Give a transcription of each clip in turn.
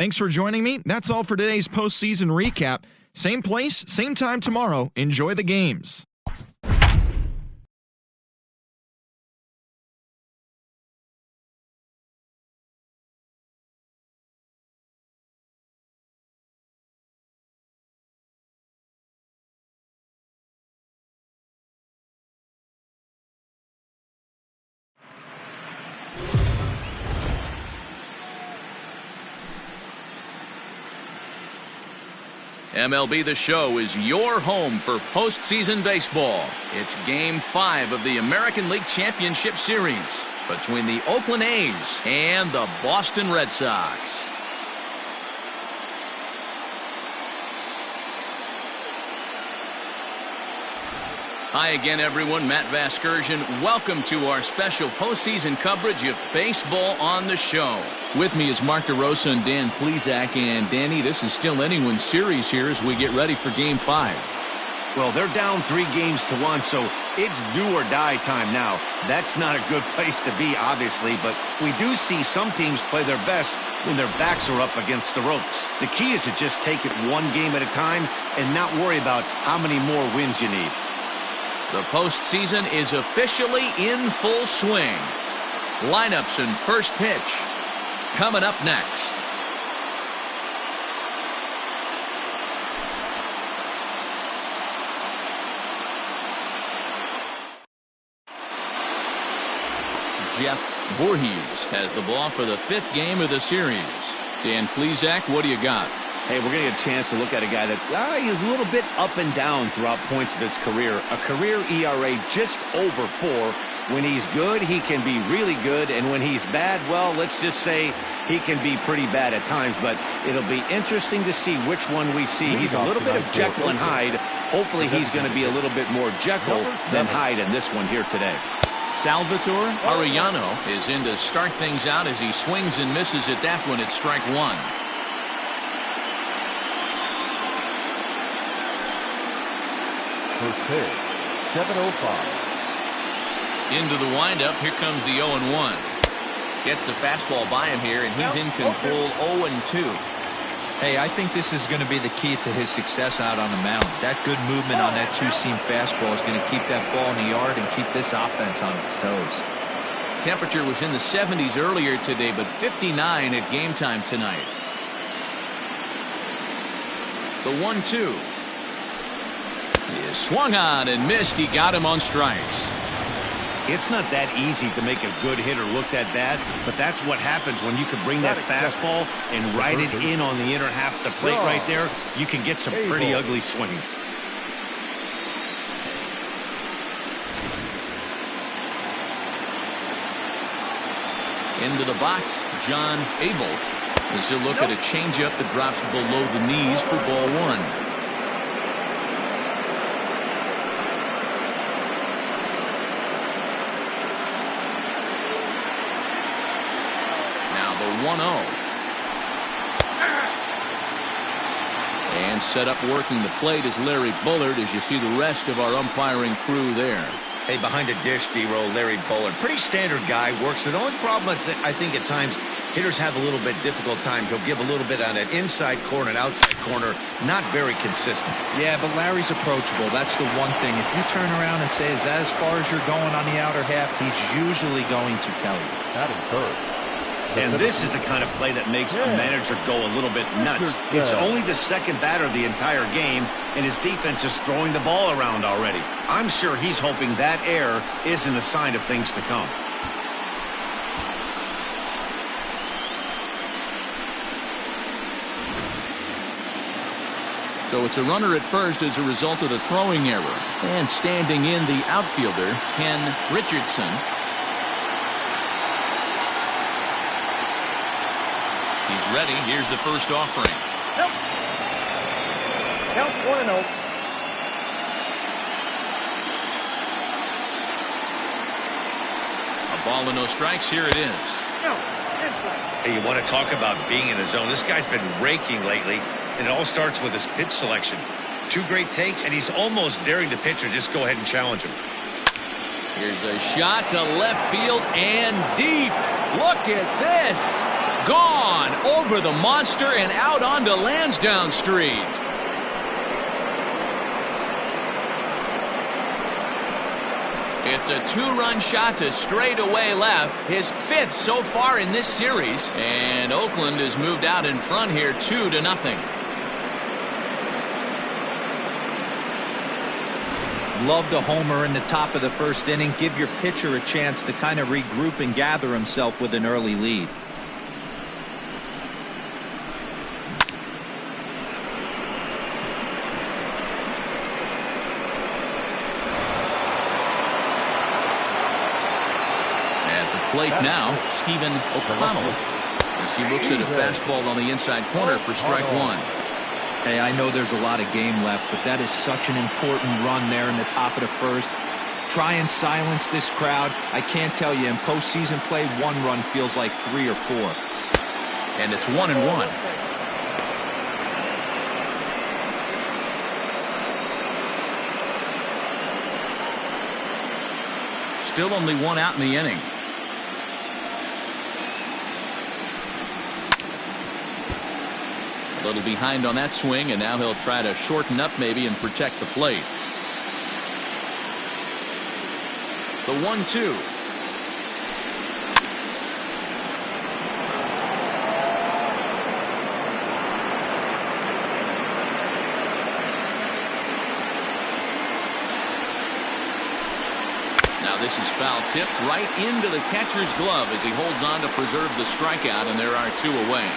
Thanks for joining me. That's all for today's postseason recap. Same place, same time tomorrow. Enjoy the games. MLB The Show is your home for postseason baseball. It's Game 5 of the American League Championship Series between the Oakland A's and the Boston Red Sox. Hi again, everyone. Matt Vasgersian. Welcome to our special postseason coverage of baseball on the show. With me is Mark DeRosa and Dan Plesac. And Danny, this is still anyone's series here as we get ready for Game 5. Well, they're down 3-1, so it's do or die time now. That's not a good place to be, obviously, but we do see some teams play their best when their backs are up against the ropes. The key is to just take it one game at a time and not worry about how many more wins you need. The postseason is officially in full swing. Lineups and first pitch coming up next. Jeff Voorhees has the ball for the 5th game of the series. Dan Plesac, what do you got? Hey, we're going to get a chance to look at a guy that is a little bit up and down throughout points of his career. A career ERA just over 4. When he's good, he can be really good. And when he's bad, well, let's just say he can be pretty bad at times. But it'll be interesting to see which one we see. He's a little bit of Jekyll and Hyde. Hopefully he's going to be a little bit more Jekyll than Hyde in this one here today. Salvatore Arellano is in to start things out as he swings and misses at that one at strike 1. First pitch, 7:05. Into the windup, here comes the 0-1. Gets the fastball by him here, and he's in control 0-2. Hey, I think this is going to be the key to his success out on the mound. That good movement on that two-seam fastball is going to keep that ball in the yard and keep this offense on its toes. Temperature was in the 70s earlier today, but 59 at game time tonight. The 1-2. He is swung on and missed. He got him on strikes. It's not that easy to make a good hitter look that bad, but that's what happens when you can bring that fastball and ride it in on the inner half of the plate right there. You can get some pretty ugly swings. Into the box, John Abel. As he'll look at a changeup that drops below the knees for ball 1. Now the 1-0. And set up working the plate is Larry Bullard as you see the rest of our umpiring crew there. Hey, behind the dish, D-roll, Larry Bullard. Pretty standard guy, works it. The only problem I think at times hitters have a little bit difficult time. He'll give a little bit on that inside corner and outside corner. Not very consistent. Yeah, but Larry's approachable. That's the one thing. If you turn around and say, is that as far as you're going on the outer half, he's usually going to tell you. That is hurt. And this is the kind of play that makes a manager go a little bit nuts. It's only the second batter the entire game, and his defense is throwing the ball around already. I'm sure he's hoping that error isn't a sign of things to come. So it's a runner at first as a result of the throwing error. And standing in the outfielder, Ken Richardson. He's ready. Here's the first offering. Help. Count 1-0. A ball and no strikes. Here it is. Hey, you want to talk about being in the zone? This guy's been raking lately, and it all starts with his pitch selection. 2 great takes, and he's almost daring the pitcher just go ahead and challenge him. Here's a shot to left field and deep. Look at this. Gone over the monster and out onto Lansdowne Street. It's a two-run shot to straightaway left, his fifth so far in this series, and Oakland has moved out in front here 2-0. Love the homer in the top of the first inning. Give your pitcher a chance to kind of regroup and gather himself with an early lead. Plate now, Stephen O'Connell, as he looks at a fastball on the inside corner for strike one. Hey, I know there's a lot of game left, but that is such an important run there in the top of the first. Try and silence this crowd. I can't tell you, in postseason play, one run feels like 3 or 4. And it's 1-1. Still only one out in the inning. A little behind on that swing, and now he'll try to shorten up maybe and protect the plate. The 1-2. Now this is foul tipped right into the catcher's glove as he holds on to preserve the strikeout, and there are 2 away.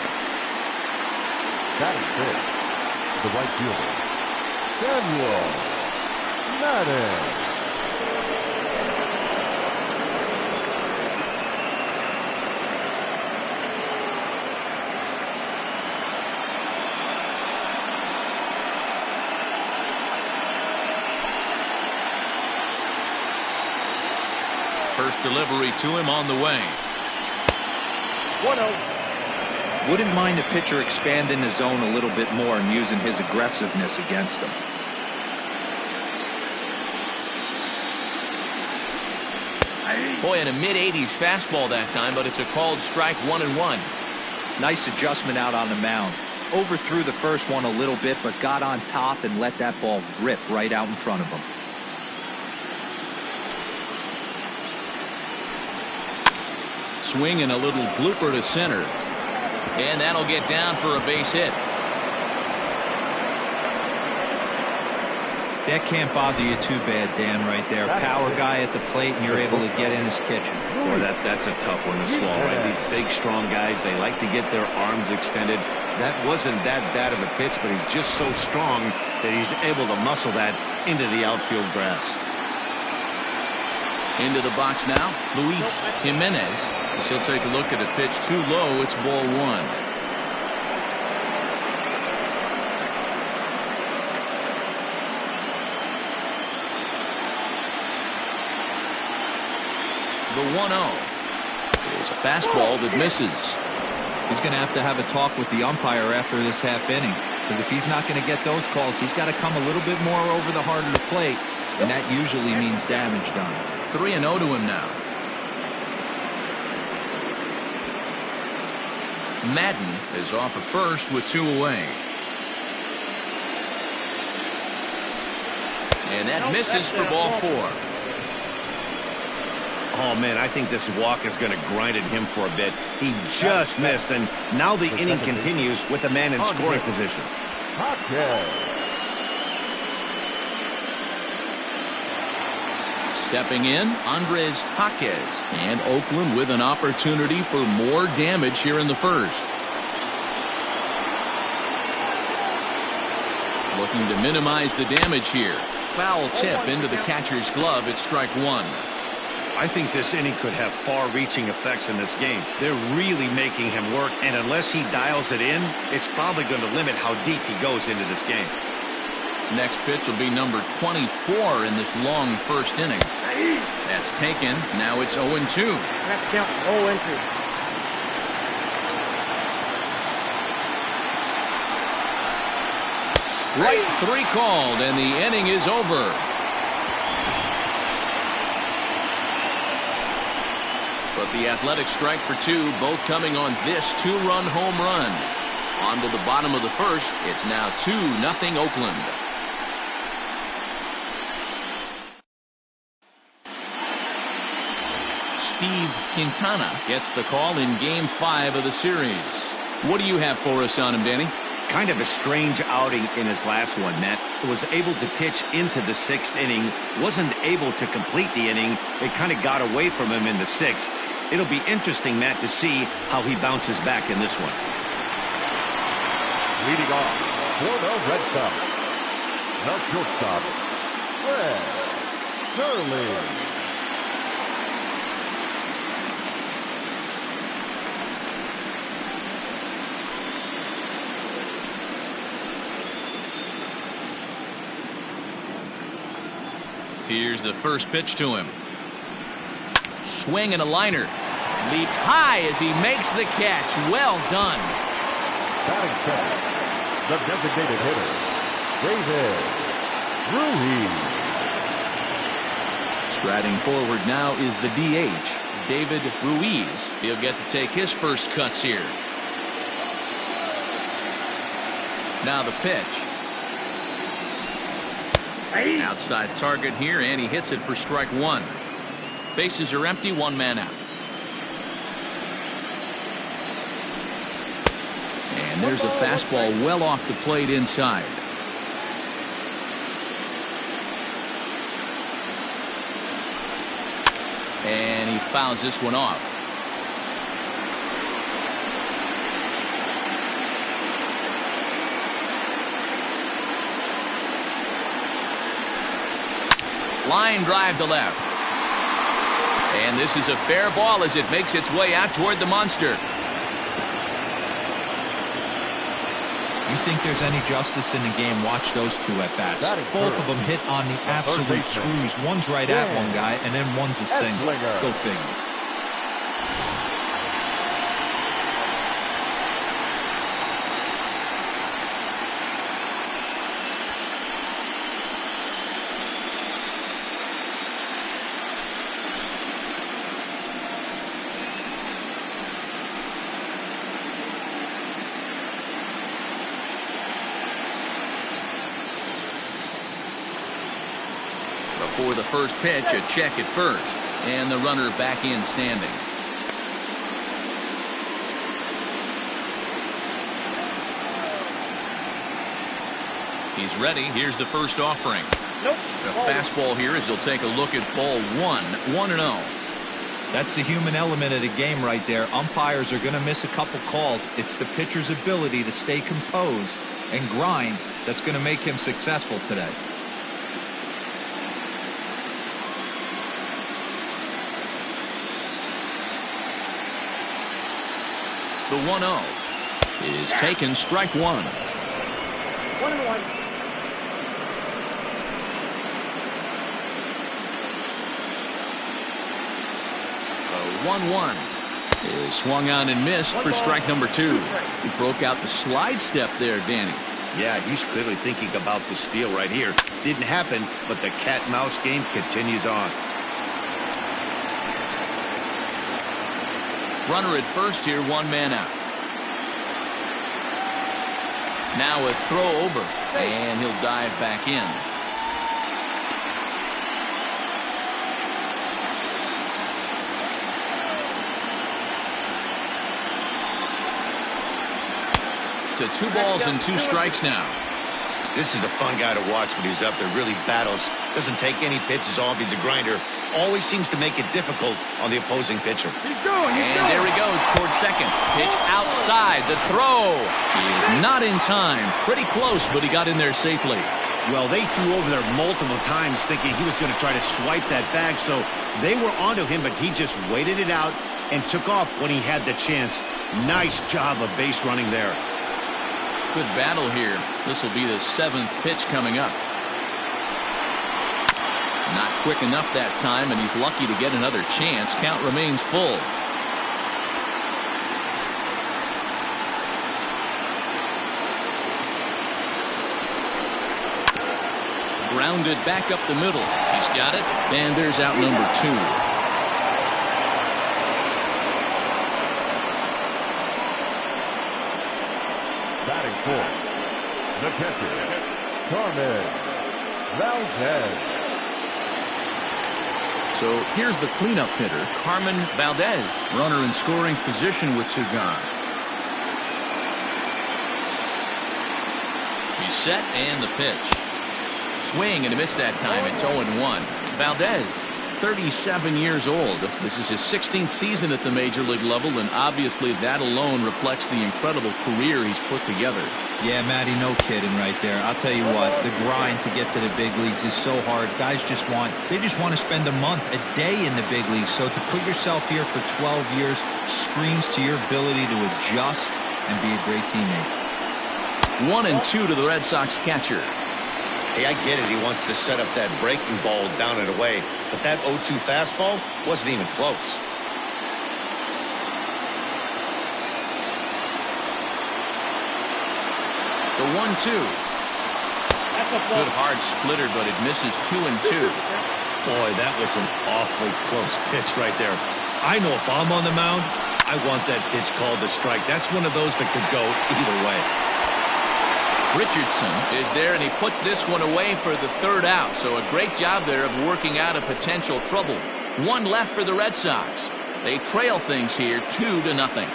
That is big. The right fielder, Samuel Madden. First delivery to him on the way. 1-0. Wouldn't mind the pitcher expanding the zone a little bit more and using his aggressiveness against them. Boy, in a mid-80s fastball that time, but it's a called strike, 1-1. Nice adjustment out on the mound. Overthrew the first one a little bit, but got on top and let that ball rip right out in front of him. Swing and a little blooper to center. And that'll get down for a base hit. That can't bother you too bad, Dan, right there. Power guy at the plate, and you're able to get in his kitchen. Boy, that's a tough one to swallow, right? These big, strong guys, they like to get their arms extended. That wasn't that bad of a pitch, but he's just so strong that he's able to muscle that into the outfield grass. Into the box now, Luis Jimenez. As he'll take a look at a pitch too low. It's ball 1. The 1-0 is a fastball that misses. He's going to have a talk with the umpire after this half inning, because if he's not going to get those calls, he's got to come a little bit more over the heart of the plate, and that usually means damage done. 3-0 to him now. Madden is off at first with 2 away. And that misses for ball 4. Oh, man, I think this walk is going to grind at him for a bit. He just missed, and now the inning continues with the man in scoring position. Stepping in, Andres Jaquez, and Oakland with an opportunity for more damage here in the first. Looking to minimize the damage here. Foul tip into the catcher's glove at strike 1. I think this inning could have far-reaching effects in this game. They're really making him work, and unless he dials it in, it's probably going to limit how deep he goes into this game. Next pitch will be number 24 in this long first inning. That's taken. Now it's 0-2. That's count 0-2. Right 3 called, and the inning is over. But the Athletics strike for two, both coming on this two-run home run. On to the bottom of the first. It's now 2-0 Oakland. Steve Quintana gets the call in Game 5 of the series. What do you have for us on him, Danny? Kind of a strange outing in his last one, Matt. Was able to pitch into the 6th inning, wasn't able to complete the inning. It kind of got away from him in the 6th. It'll be interesting, Matt, to see how he bounces back in this one. Leading off for the Red Sox, the shortstop, Fred Sterling. Here's the first pitch to him. Swing and a liner. Leaps high as he makes the catch. Well done. Batting second, the designated hitter, David Ruiz. Striding forward now is the DH, David Ruiz. He'll get to take his first cuts here. Now the pitch. Outside target here, and he hits it for strike one. Bases are empty, one man out. And there's a fastball well off the plate inside. And he fouls this one off. Line drive to left. And this is a fair ball as it makes its way out toward the monster. You think there's any justice in the game? Watch those two at bats. Both of them hit on the absolute screws. One's right at one guy, and then one's a single. Go figure. For the first pitch, a check at first, and the runner back in standing. He's ready. Here's the first offering. The fastball here as he'll take a look at ball one. 1-0. That's the human element of the game right there. Umpires are going to miss a couple calls. It's the pitcher's ability to stay composed and grind that's going to make him successful today. The 1-0 is taken, strike one. 1-1. The 1-1 is swung on and missed for strike number two. He broke out the slide step there, Danny. Yeah, he's clearly thinking about the steal right here. Didn't happen, but the cat-mouse game continues on. Runner at first here, one man out. Now a throw over, and he'll dive back in. To 2 balls and 2 strikes now. This is a fun guy to watch when he's up there. Really battles. Doesn't take any pitches off. He's a grinder. Always seems to make it difficult on the opposing pitcher. He's going. And there he goes towards second. Pitch outside. The throw. He is not in time. Pretty close, but he got in there safely. Well, they threw over there multiple times thinking he was going to try to swipe that bag, so they were onto him, but he just waited it out and took off when he had the chance. Nice job of base running there. Good battle here. This will be the 7th pitch coming up. Not quick enough that time, and he's lucky to get another chance. Count remains full. Grounded back up the middle. He's got it, and there's out number 2. 4, the catcher, Carmen Valdez. So here's the cleanup hitter, Carmen Valdez. Runner in scoring position with two gone. He's set and the pitch. Swing and a miss that time. It's 0-1. Valdez, 37 years old. This is his 16th season at the major league level, and obviously that alone reflects the incredible career he's put together. Yeah, Matty, no kidding right there. I'll tell you what, the grind to get to the big leagues is so hard. Guys just want to spend a month, a day in the big leagues. So to put yourself here for 12 years screams to your ability to adjust and be a great teammate. 1-2 to the Red Sox catcher. Hey, I get it. He wants to set up that breaking ball down and away. But that 0-2 fastball wasn't even close. The 1-2. Good hard splitter, but it misses 2-2. Boy, that was an awfully close pitch right there. I know if I'm on the mound, I want that pitch called a strike. That's one of those that could go either way. Richardson is there, and he puts this one away for the third out. So a great job there of working out a potential trouble. One left for the Red Sox. They trail things here 2-0.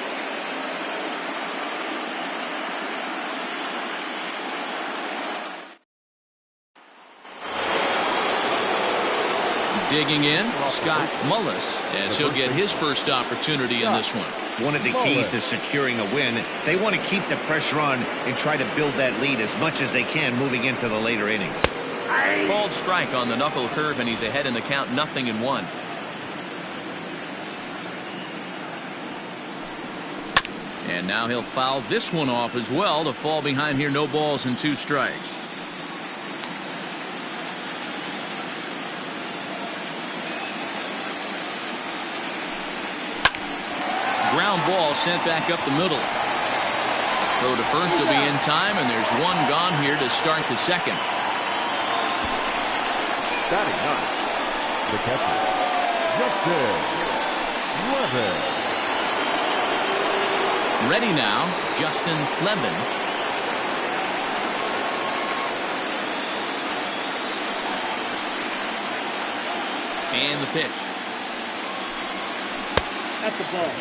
Digging in, Scott Mullis, as he'll get his first opportunity in this one. One of the keys to securing a win, they want to keep the pressure on and try to build that lead as much as they can moving into the later innings. Called strike on the knuckle curve, and he's ahead in the count, 0-1. And now he'll foul this one off as well to fall behind here, no balls and 2 strikes. Ground ball sent back up the middle. Throw to first will be in time, and there's one gone here to start the second. Batting ninth, the catcher, Justin Levin. Ready now, Justin Levin. And the pitch. That's the ball.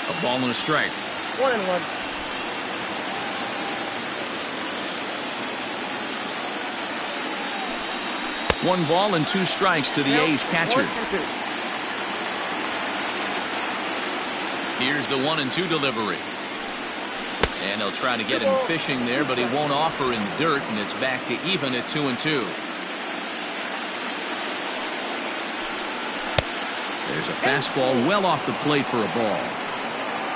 A ball and a strike. 1-1. One ball and 2 strikes to the A's catcher. Here's the 1-2 delivery. And they'll try to get him fishing there, but he won't offer in the dirt, and it's back to even at 2-2. There's a fastball well off the plate for a ball.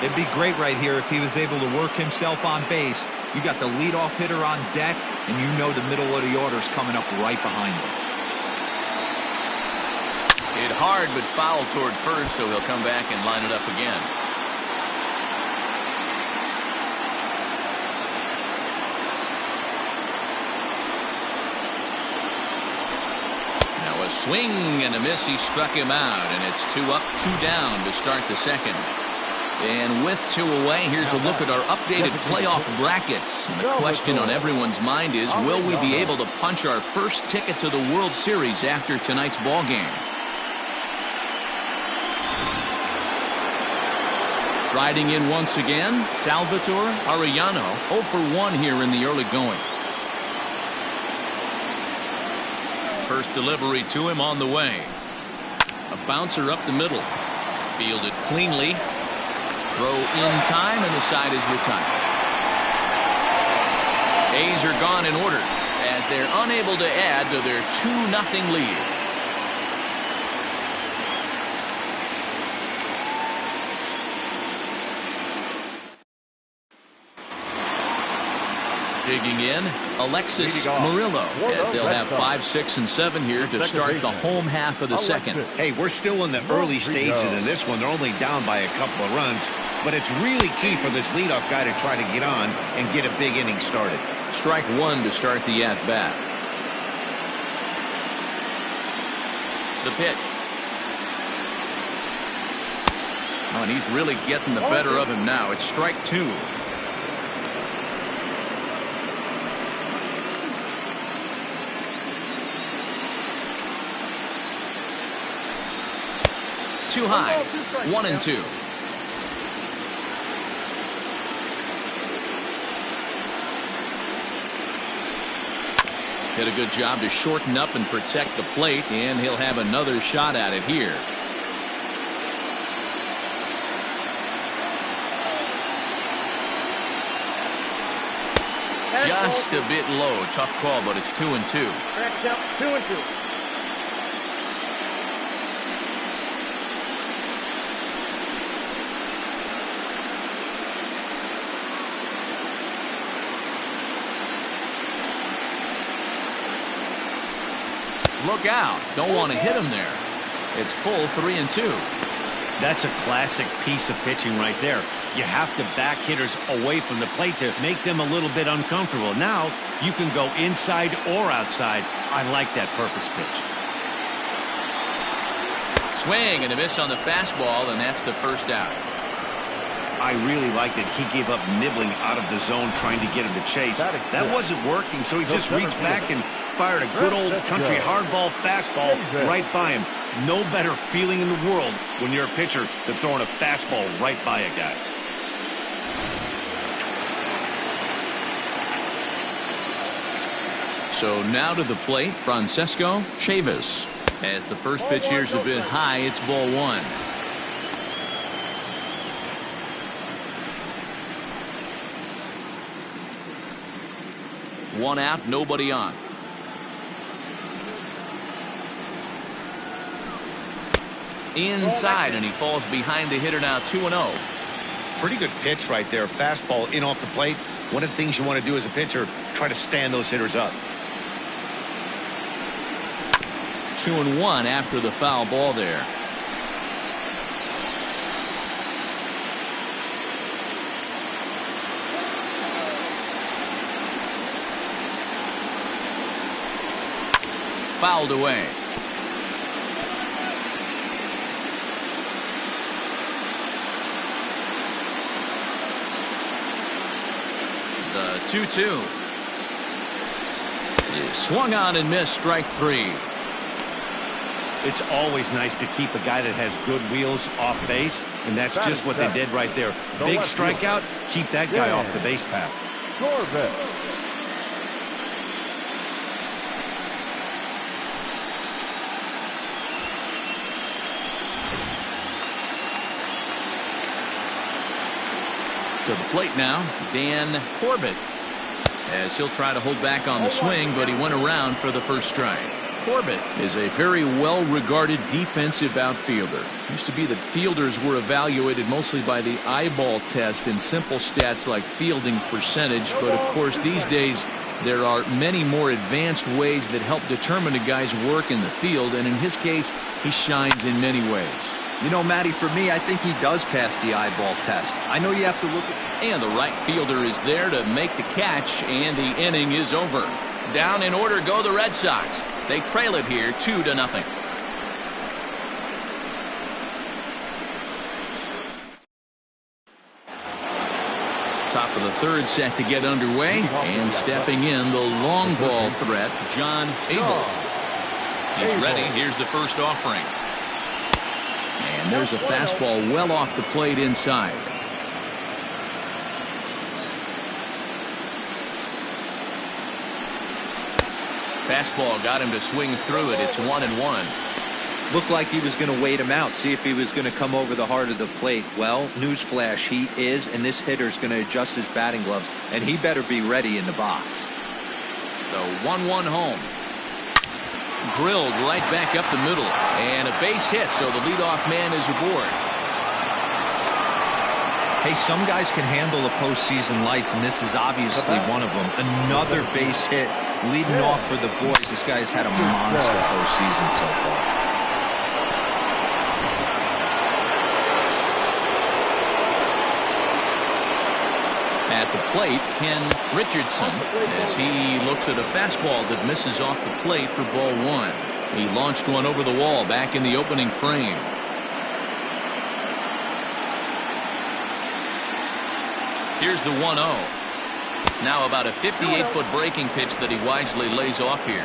It'd be great right here if he was able to work himself on base. You got the leadoff hitter on deck, and you know the middle of the order is coming up right behind him. Hit hard, but foul toward first, so he'll come back and line it up again. Now a swing and a miss. He struck him out, and it's 2 up, 2 down to start the second. And with 2 away, here's a look at our updated playoff brackets. And the question on everyone's mind is, will we be able to punch our first ticket to the World Series after tonight's ball game? Riding in once again, Salvatore Arellano, 0 for 1 here in the early going. First delivery to him on the way. A bouncer up the middle. Fielded cleanly. Throw in time, and the side is retired. A's are gone in order as they're unable to add to their 2-0 lead. Digging in, Alexis Murillo, as they'll have 5, 6, and 7 here to start the home half of the second. Hey, we're still in the early stages of this one. They're only down by a couple of runs, but it's really key for this leadoff guy to try to get on and get a big inning started. Strike 1 to start the at-bat. The pitch. Oh, and he's really getting the better of him now. It's strike 2. Too high. 1-2. Did a good job to shorten up and protect the plate, and he'll have another shot at it here. Just a bit low. Tough call, but it's 2-2. Correct count, 2-2. Look out. Don't want to hit him there. It's full 3-2. That's a classic piece of pitching right there. You have to back hitters away from the plate to make them a little bit uncomfortable. Now you can go inside or outside. I like that purpose pitch. Swing and a miss on the fastball, and that's the first out. I really liked it. He gave up nibbling out of the zone trying to get him to chase. That wasn't working, so he just reached back and fired a good old country hardball fastball right by him. No better feeling in the world when you're a pitcher than throwing a fastball right by a guy. So now to the plate, Francesco Chavis. As the first pitch here's a bit high, it's ball 1. One out, nobody on. Inside, and he falls behind the hitter now. 2-0. Pretty good pitch right there. Fastball in off the plate. One of the things you want to do as a pitcher, try to stand those hitters up. 2-1 after the foul ball there. Fouled away. The 2-2. He swung on and missed. Strike 3. It's always nice to keep a guy that has good wheels off base, and that's just what they did right there. Big strikeout, keep that guy off the base path. To the plate now, Dan Corbett, as he'll try to hold back on the swing, but he went around for the first strike. Corbett is a very well-regarded defensive outfielder. Used to be that fielders were evaluated mostly by the eyeball test and simple stats like fielding percentage, but of course these days there are many more advanced ways that help determine a guy's work in the field, and in his case he shines in many ways. You know, Matty, for me, I think he does pass the eyeball test. I know you have to look at... And the right fielder is there to make the catch, and the inning is over. Down in order go the Red Sox. They trail it here 2-0. Top of the third set to get underway, and stepping in the long ball threat, John Abel. He's ready. Here's the first offering. And there's a fastball well off the plate inside. Fastball got him to swing through it. It's 1-1. Looked like he was going to wait him out, see if he was going to come over the heart of the plate. Well, newsflash, he is, and this hitter's going to adjust his batting gloves, and he better be ready in the box. The 1-1 home. Drilled right back up the middle, and a base hit, so the leadoff man is aboard. Hey, some guys can handle the postseason lights, and this is obviously one of them. Another base hit leading off for the boys. This guy's had a monster postseason so far. At the plate, Ken Richardson, as he looks at a fastball that misses off the plate for ball 1. He launched one over the wall back in the opening frame. Here's the 1-0. Now about a 58-foot breaking pitch that he wisely lays off here.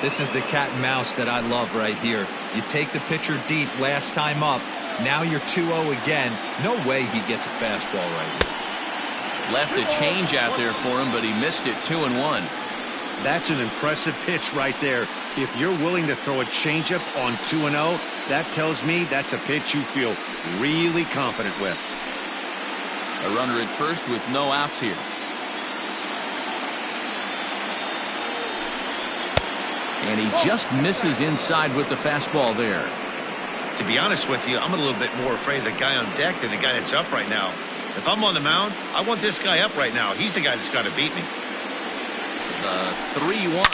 This is the cat and mouse that I love right here. You take the pitcher deep last time up. Now you're 2-0 again. No way he gets a fastball right here. Left a change out there for him, but he missed it. 2-1. That's an impressive pitch right there. If you're willing to throw a changeup on 2-0, that tells me that's a pitch you feel really confident with. A runner at first with no outs here. And he just misses inside with the fastball there. To be honest with you, I'm a little bit more afraid of the guy on deck than the guy that's up right now. If I'm on the mound, I want this guy up right now. He's the guy that's got to beat me. The 3-1.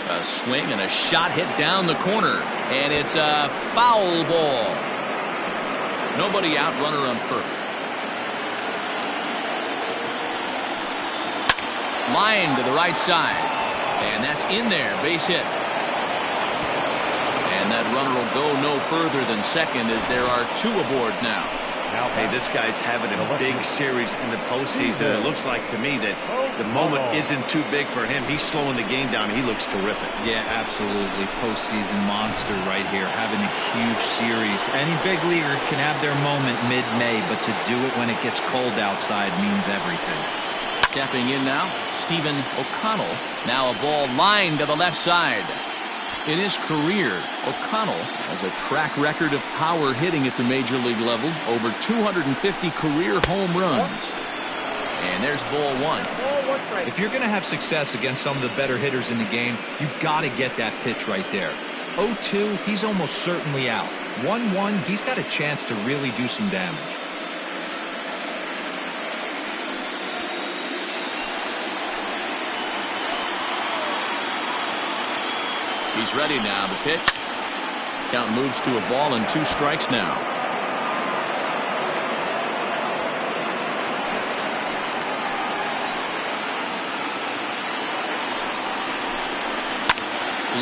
A swing and a shot hit down the corner. And it's a foul ball. Nobody out, runner on first. Line to the right side. And that's in there. Base hit. And that runner will go no further than second as there are 2 aboard now. Hey, this guy's having a big series in the postseason. It looks like to me that the moment isn't too big for him. He's slowing the game down. He looks terrific. Yeah, absolutely. Postseason monster right here, having a huge series. Any big leaguer can have their moment mid-May, but to do it when it gets cold outside means everything. Stepping in now, Stephen O'Connell. Now a ball lined to the left side. In his career, O'Connell has a track record of power hitting at the major league level, over 250 career home runs. And there's ball 1. If you're going to have success against some of the better hitters in the game, you've got to get that pitch right there. 0-2, he's almost certainly out. 1-1, he's got a chance to really do some damage. He's ready now. The pitch. Count moves to a ball and 2 strikes now.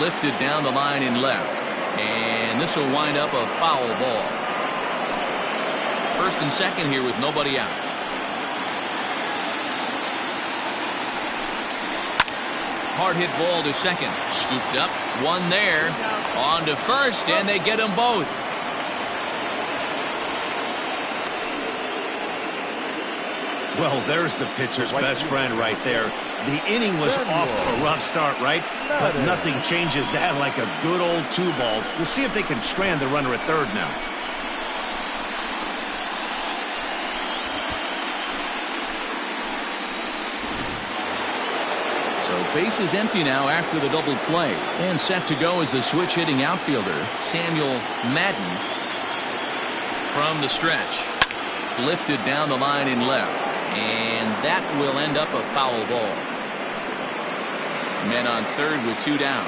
Lifted down the line in left. And this will wind up a foul ball. First and second here with nobody out. Hard hit ball to second. Scooped up. 1 there. On to first, and they get them both. Well, there's the pitcher's best friend right there. The inning was off to a rough start, right? But nothing changes that like a good old 2-ball. We'll see if they can strand the runner at third now. Base is empty now after the double play. And set to go is the switch hitting outfielder, Samuel Madden. From the stretch. Lifted down the line in left. And that will end up a foul ball. Men on third with 2 down.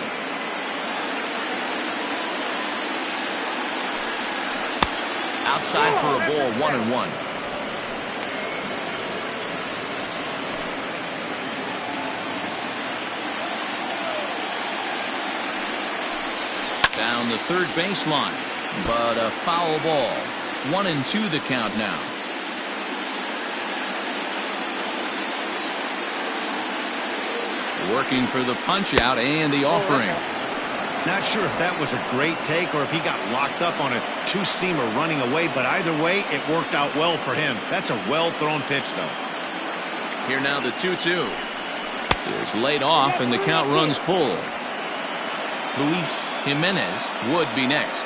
Outside for a ball, 1-1. Down the third baseline, but a foul ball. 1-2 the count now. Working for the punch out and the offering. Not sure if that was a great take or if he got locked up on a 2-seamer running away, but either way, it worked out well for him. That's a well-thrown pitch, though. Here now the 2-2. It's laid off and the count runs full. Luis Jimenez would be next.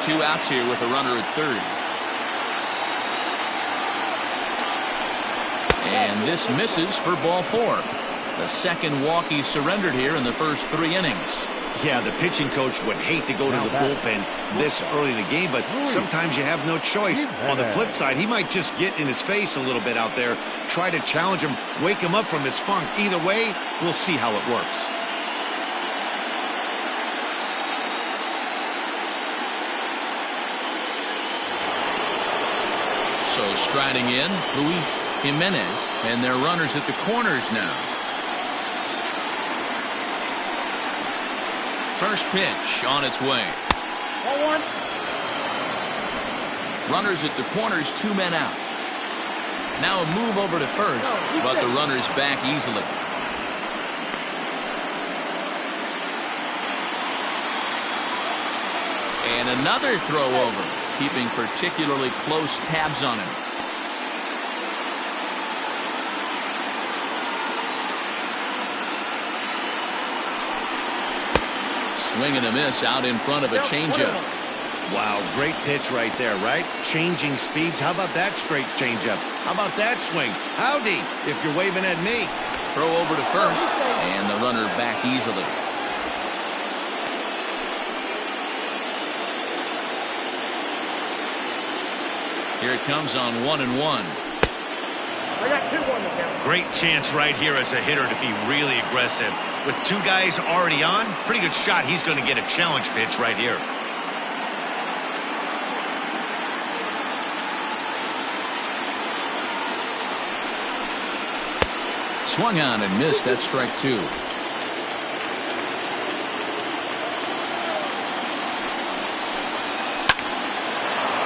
2 outs here with a runner at third. And this misses for ball 4. The second walk he surrendered here in the first 3 innings. Yeah, the pitching coach would hate to go to the bullpen this early in the game, but sometimes you have no choice. On the flip side, he might just get in his face a little bit out there, try to challenge him, wake him up from his funk. Either way, we'll see how it works. So striding in, Luis Jimenez, and their runners at the corners now. First pitch on its way. Ball 1. Runners at the corners, 2 men out. Now a move over to first, but the runner's back easily. And another throw over, keeping particularly close tabs on him. Swing and a miss out in front of a changeup. Wow, great pitch right there, right? Changing speeds. How about that straight changeup? How about that swing? Howdy, if you're waving at me. Throw over to first, and the runner back easily. Here it comes on 1-1. I got 2-1 to count. Great chance right here as a hitter to be really aggressive. With 2 guys already on, pretty good shot. He's going to get a challenge pitch right here. Swung on and missed. That's strike 2.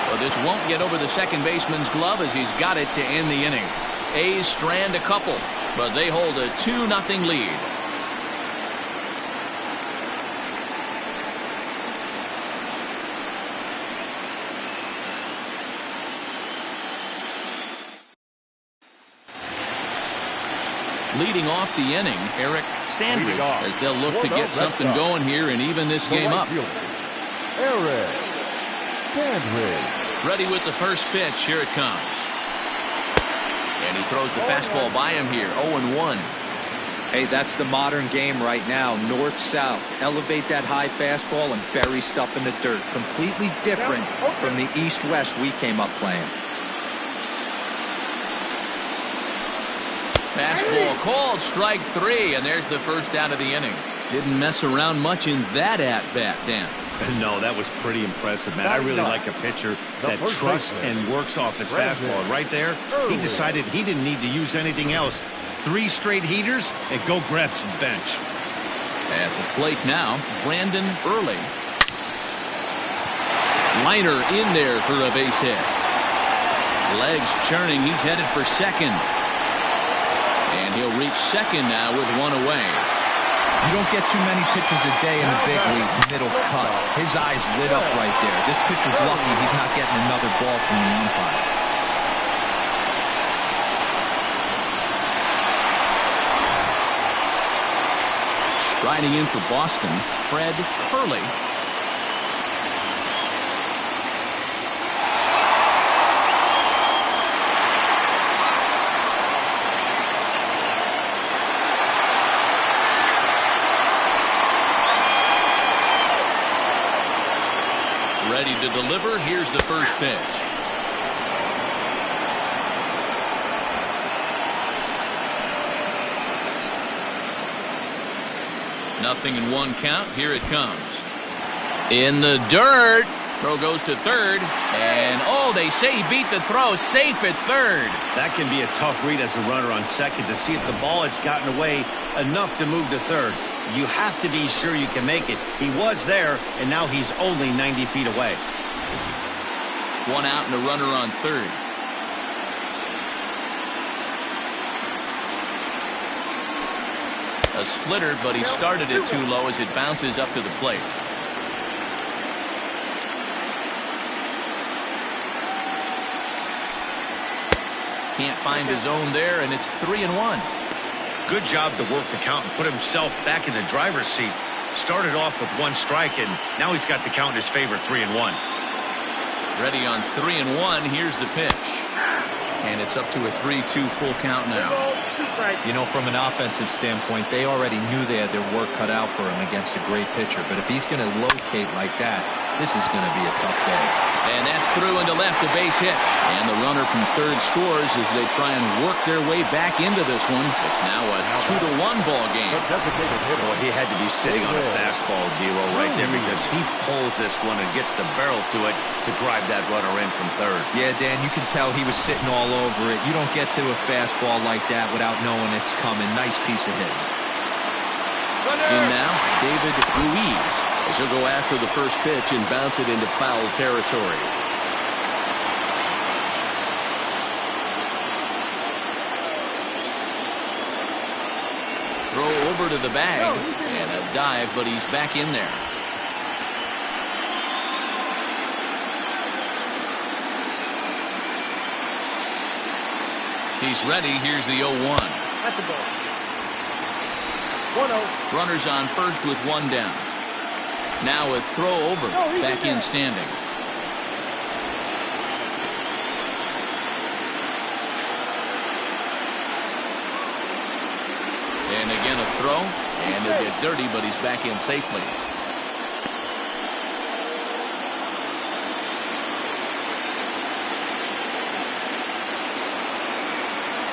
Well, this won't get over the second baseman's glove as he's got it to end the inning. A's strand a couple, but they hold a 2-0 lead. Leading off the inning, Eric Standridge, as they'll look to get something going here and even this game up. Eric Standridge. Ready with the first pitch. Here it comes. And he throws the fastball by him here. 0-1. Hey, that's the modern game right now. North-south. Elevate that high fastball and bury stuff in the dirt. Completely different from the east-west we came up playing. Fastball called, strike 3, and there's the first out of the inning. Didn't mess around much in that at-bat, Dan. No, that was pretty impressive, man. I really like a pitcher that trusts and works off his fastball. Right there, he decided he didn't need to use anything else. 3 straight heaters and go grab some bench. At the plate now, Brandon Early. Liner in there for a base hit. Legs churning, he's headed for second. And he'll reach second now with 1 away. You don't get too many pitches a day in the big leagues, middle cut. His eyes lit up right there. This pitcher's lucky he's not getting another ball from the umpire. Striding in for Boston, Fred Hurley. Ready to deliver. Here's the first pitch. Nothing in 1 count. Here it comes. In the dirt. Throw goes to third. And, oh, they say he beat the throw. Safe at third. That can be a tough read as a runner on second to see if the ball has gotten away enough to move to third. You have to be sure you can make it. He was there, and now he's only 90 feet away. 1 out and a runner on third. A splitter, but he started it too low as it bounces up to the plate. Can't find his own there, and it's 3-1. Good job to work the count and put himself back in the driver's seat. Started off with 1 strike, and now he's got the count in his favor, 3-1. Ready on 3-1. Here's the pitch. And it's up to a 3-2 full count now. You know, from an offensive standpoint, they already knew they had their work cut out for him against a great pitcher. But if he's going to locate like that, this is going to be a tough day. And that's through into left, a base hit. And the runner from third scores as they try and work their way back into this one. It's now a 2-1 ball game. Well, he had to be sitting on a fastball, D-Lo, right there, because he pulls this one and gets the barrel to it to drive that runner in from third. Yeah, Dan, you can tell he was sitting all over it. You don't get to a fastball like that without knowing it's coming. Nice piece of hitting. In now, David Ruiz, as he'll go after the first pitch and bounce it into foul territory. over to the bag. And a dive, but he's back in there. He's ready. Here's the 0-1. That's the ball. 1-0. Runners on first with one down. Now a throw over. Back in standing. And again a throw. And he'll get dirty, but he's back in safely.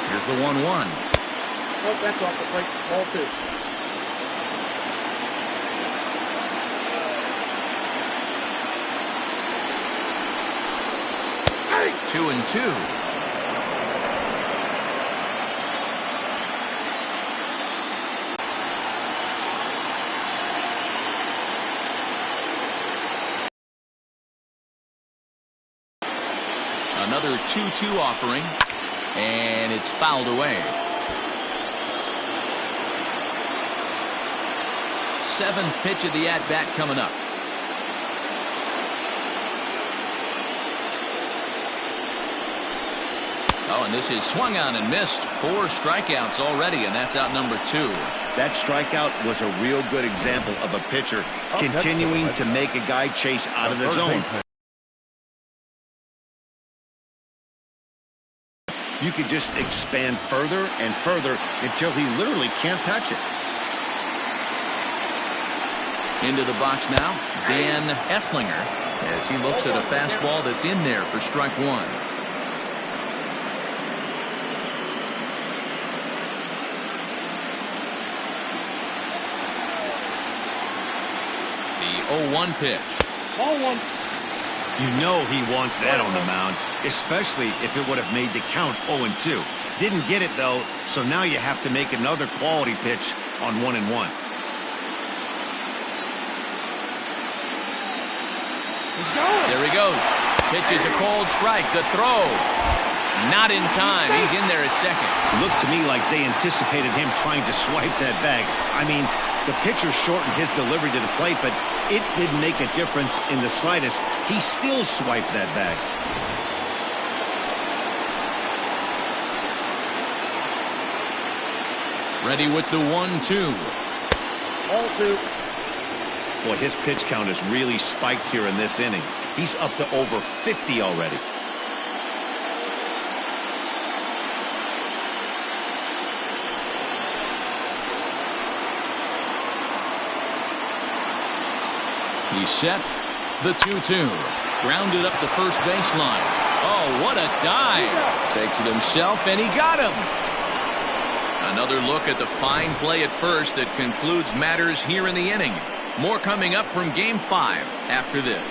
Here's the 1-1. Oh, that's off the plate. Ball 2. Hey. 2-2. Another 2-2 offering. And it's fouled away. 7th pitch of the at-bat coming up. Oh, and this is swung on and missed. 4 strikeouts already, and that's out number 2. That strikeout was a real good example of a pitcher continuing to make a guy chase out of the zone. You could just expand further and further until he literally can't touch it. Into the box now, Dan Esslinger, as he looks at a fastball that's in there for strike 1. The 0-1 pitch. Ball 1. You know he wants that on the mound, especially if it would have made the count 0-2. Didn't get it, though, so now you have to make another quality pitch on 1-1. There he goes. Pitches a cold strike. The throw. Not in time. He's in there at second. Looked to me like they anticipated him trying to swipe that bag. I mean, the pitcher shortened his delivery to the plate, but it didn't make a difference in the slightest. He still swiped that bag. Ready with the 1-2. Ball 2. Boy, his pitch count has really spiked here in this inning. He's up to over 50 already. He's set. The 2-2. Grounded up the first baseline. Oh, what a dive. Takes it himself, and he got him. Another look at the fine play at first that concludes matters here in the inning. More coming up from Game 5 after this.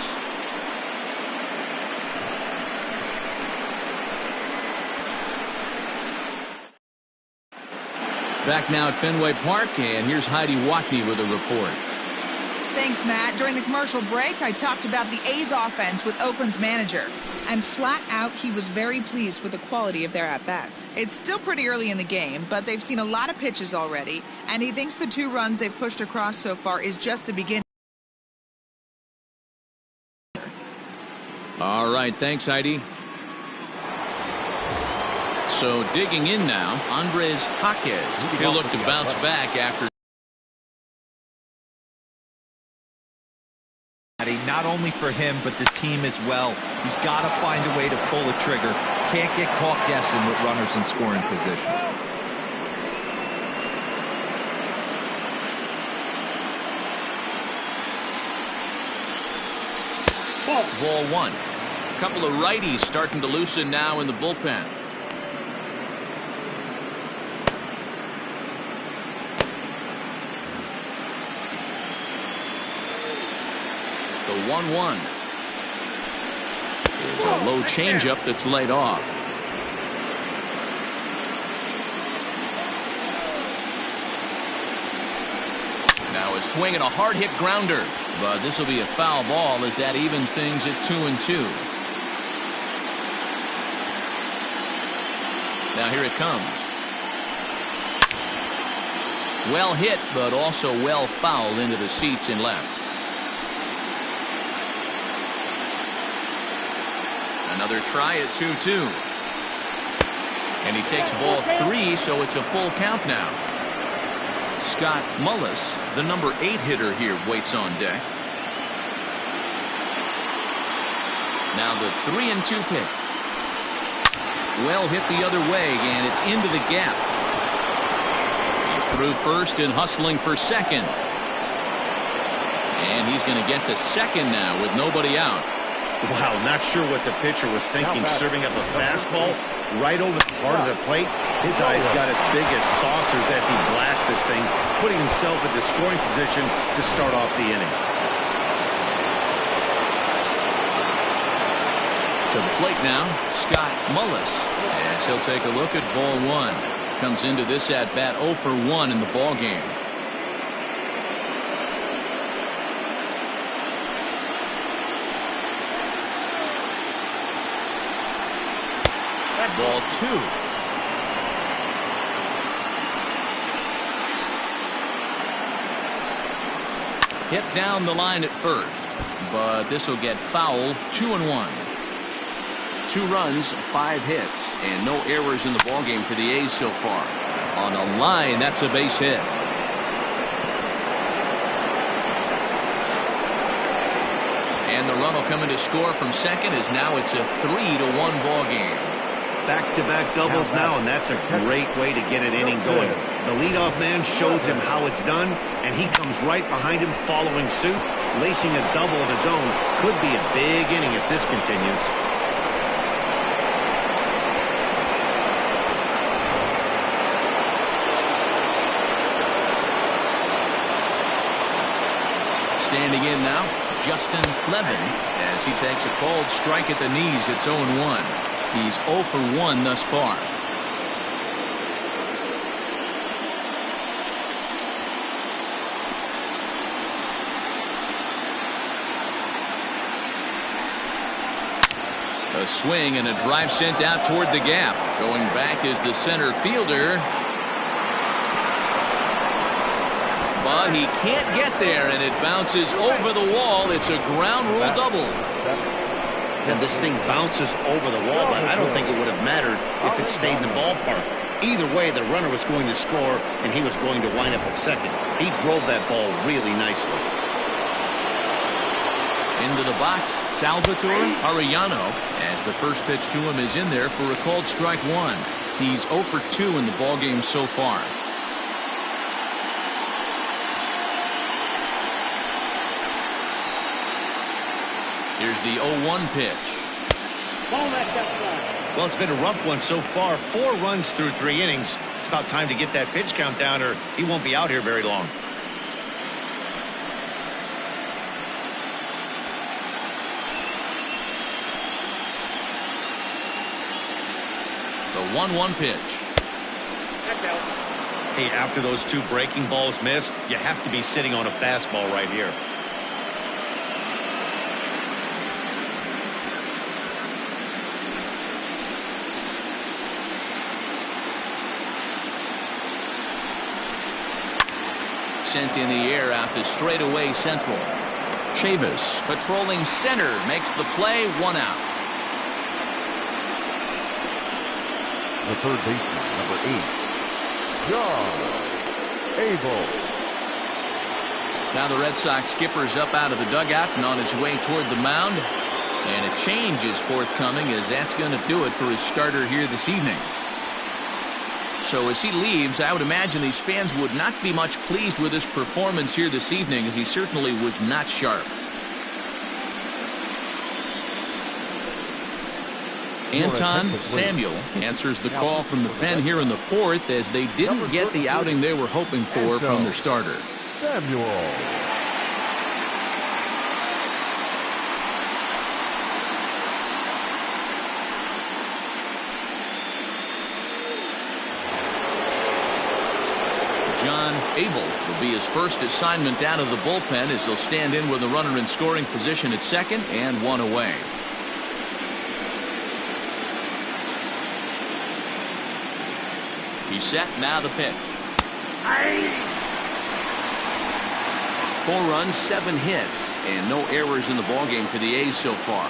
Back now at Fenway Park, and here's Heidi Watney with a report. Thanks, Matt. During the commercial break, I talked about the A's offense with Oakland's manager. And flat out, he was very pleased with the quality of their at-bats. It's still pretty early in the game, but they've seen a lot of pitches already, and he thinks the 2 runs they've pushed across so far is just the beginning. All right, thanks, Heidi. So digging in now, Andres Jaquez. He'll look to bounce back after. Not only for him, but the team as well. He's got to find a way to pull a trigger. Can't get caught guessing with runners in scoring position. Ball 1. A couple of righties starting to loosen now in the bullpen. The 1-1 is a low changeup that's laid off. Now a swing and a hard hit grounder, but this will be a foul ball as that evens things at 2-2. Now here it comes. Well hit, but also well fouled into the seats and left. Another try at 2-2. And he takes ball 3, so it's a full count now. Scott Mullis, the number 8 hitter here, waits on deck. Now the 3-2 pitch. Well hit the other way, and it's into the gap. He's through first and hustling for second. And he's going to get to second now with nobody out. Wow, not sure what the pitcher was thinking, serving up a fastball right over the heart of the plate. His eyes got as big as saucers as he blasts this thing, putting himself in the scoring position to start off the inning. To the plate now, Scott Mullis, as he'll take a look at ball 1. Comes into this at-bat 0 for 1 in the ball game. Ball 2. Hit down the line at first, but this will get foul. 2-1. 2 runs, 5 hits, and no errors in the ballgame for the A's so far. On a line, that's a base hit. And the run will come in to score from second, as now it's a 3-1 ball game. Back-to-back doubles now, and that's a great way to get an inning going. The leadoff man shows him how it's done, and he comes right behind him following suit. Lacing a double of his own could be a big inning if this continues. Standing in now, Justin Levin, as he takes a cold strike at the knees. It's 0-1. He's 0 for 1 thus far. A swing and a drive sent out toward the gap. Going back is the center fielder. But he can't get there, and it bounces over the wall. It's a ground rule double. And this thing bounces over the wall, but I don't think it would have mattered if it stayed in the ballpark. Either way, the runner was going to score, and he was going to wind up at second. He drove that ball really nicely. Into the box, Salvatore Arellano, as the first pitch to him is in there for a called strike 1. He's 0 for 2 in the ballgame so far. Here's the 0-1 pitch. Well, it's been a rough one so far. 4 runs through 3 innings. It's about time to get that pitch count down, or he won't be out here very long. The 1-1 pitch. Hey, after those 2 breaking balls missed, you have to be sitting on a fastball right here. Sent in the air out to straightaway central. Chavis patrolling center makes the play. 1 out. The third baseman, number 8, John Abel. Now the Red Sox skipper's up out of the dugout and on his way toward the mound. And a change is forthcoming, as that's going to do it for his starter here this evening. So as he leaves, I would imagine these fans would not be much pleased with his performance here this evening, as he certainly was not sharp. Anton Samuel answers the call from the pen here in the 4th, as they didn't get the outing they were hoping for from their starter. Samuel. John Abel will be his first assignment out of the bullpen, as he'll stand in with a runner in scoring position at second and 1 away. He's set. Now the pitch. 4 runs, 7 hits, and no errors in the ballgame for the A's so far.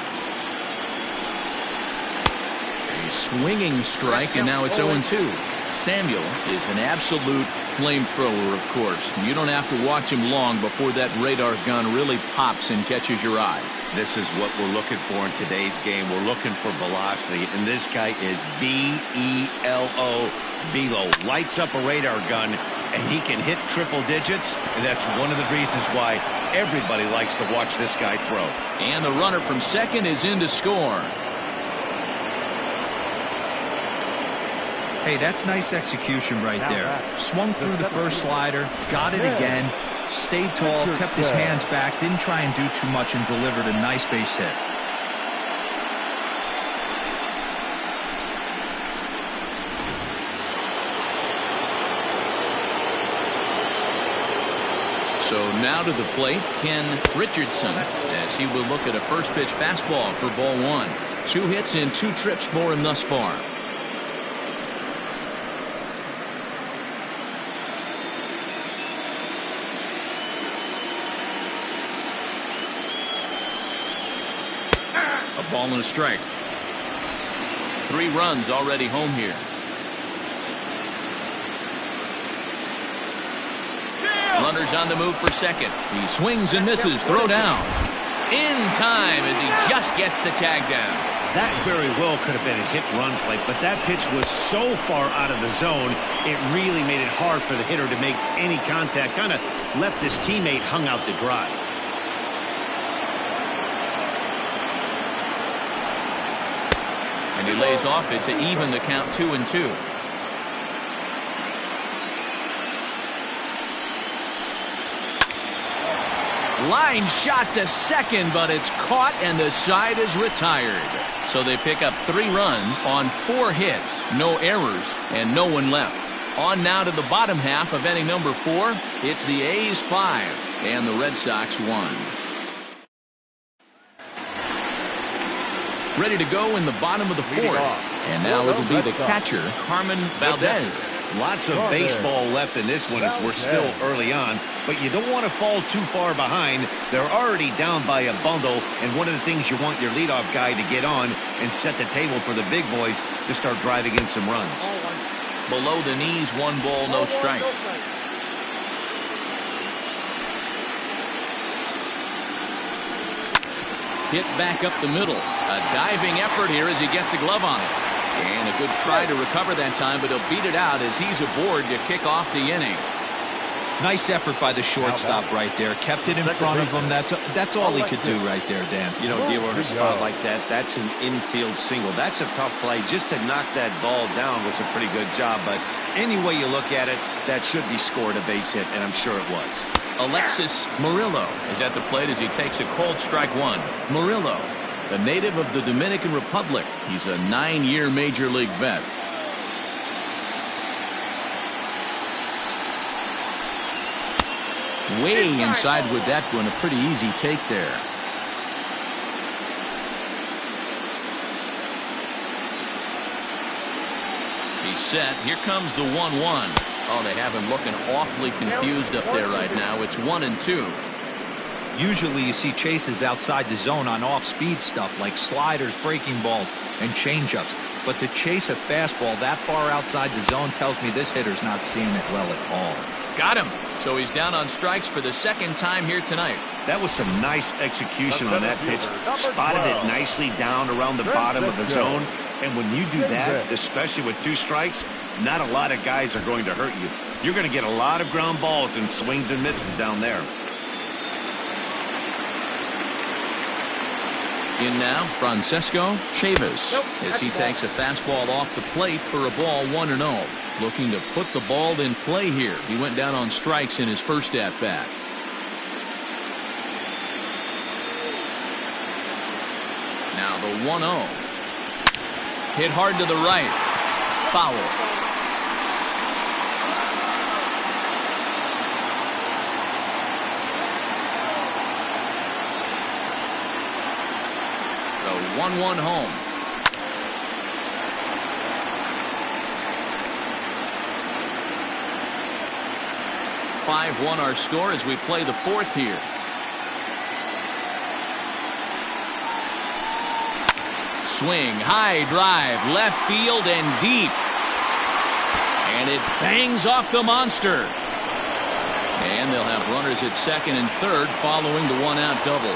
A swinging strike, and now it's 0-2. Samuel is an absolute flamethrower, of course. You don't have to watch him long before that radar gun really pops and catches your eye. This is what we're looking for in today's game. We're looking for velocity, and this guy is V-E-L-O, velo. Lights up a radar gun, and he can hit triple digits, and that's one of the reasons why everybody likes to watch this guy throw. And the runner from second is in to score. Hey, that's nice execution right there. Swung through the first slider, got it again, stayed tall, kept his hands back, didn't try and do too much, and delivered a nice base hit. So now to the plate, Ken Richardson, as he will look at a first pitch fastball for ball 1. 2 hits and 2 trips for him thus far. A ball and a strike. 3 runs already home here. Runners on the move for second. He swings and misses. Throw down. In time as he just gets the tag down. That very well could have been a hit-run play, but that pitch was so far out of the zone, it really made it hard for the hitter to make any contact. Kind of left his teammate hung out to dry. And he lays off it to even the count 2-2. Line shot to second, but it's caught and the side is retired. So they pick up 3 runs on 4 hits, no errors, and no one left. On now to the bottom half of inning number 4. It's the A's 5 and the Red Sox 1. Ready to go in the bottom of the 4th. And now it'll be the catcher, Carmen Valdez. Lots of baseball left in this one as we're still early on, but you don't want to fall too far behind. They're already down by a bundle, and one of the things you want your leadoff guy to get on and set the table for the big boys to start driving in some runs. Below the knees, 1 ball, no strikes. Hit back up the middle. A diving effort here as he gets a glove on it. And a good try to recover that time, but he'll beat it out as he's aboard to kick off the inning. Nice effort by the shortstop right there. Kept it in front of him. That's all he could do right there, Dan. You know, Dealer, in a spot like that, that's an infield single. That's a tough play. Just to knock that ball down was a pretty good job. But any way you look at it, that should be scored a base hit, and I'm sure it was. Alexis Murillo is at the plate as he takes a called strike 1. Murillo, a native of the Dominican Republic. He's a 9-year major league vet. Way inside with that one, a pretty easy take there. He's set. Here comes the 1-1. Oh, they have him looking awfully confused up there right now. It's 1-2. Usually you see chases outside the zone on off-speed stuff like sliders, breaking balls, and changeups. But to chase a fastball that far outside the zone tells me this hitter's not seeing it well at all. Got him. So he's down on strikes for the 2nd time here tonight. That was some nice execution on that pitch. Spotted it nicely down around the bottom of the zone. And when you do that, especially with 2 strikes, not a lot of guys are going to hurt you. You're going to get a lot of ground balls and swings and misses down there. In now, Francesco Chavis as he takes a fastball off the plate for a ball 1-0. Looking to put the ball in play here. He went down on strikes in his first at-bat. Now the 1-0. Hit hard to the right. Foul. The 1-1 home. 5-1 our score as we play the fourth here. Swing, high drive, left field and deep. And it bangs off the monster. And they'll have runners at second and third following the one-out double.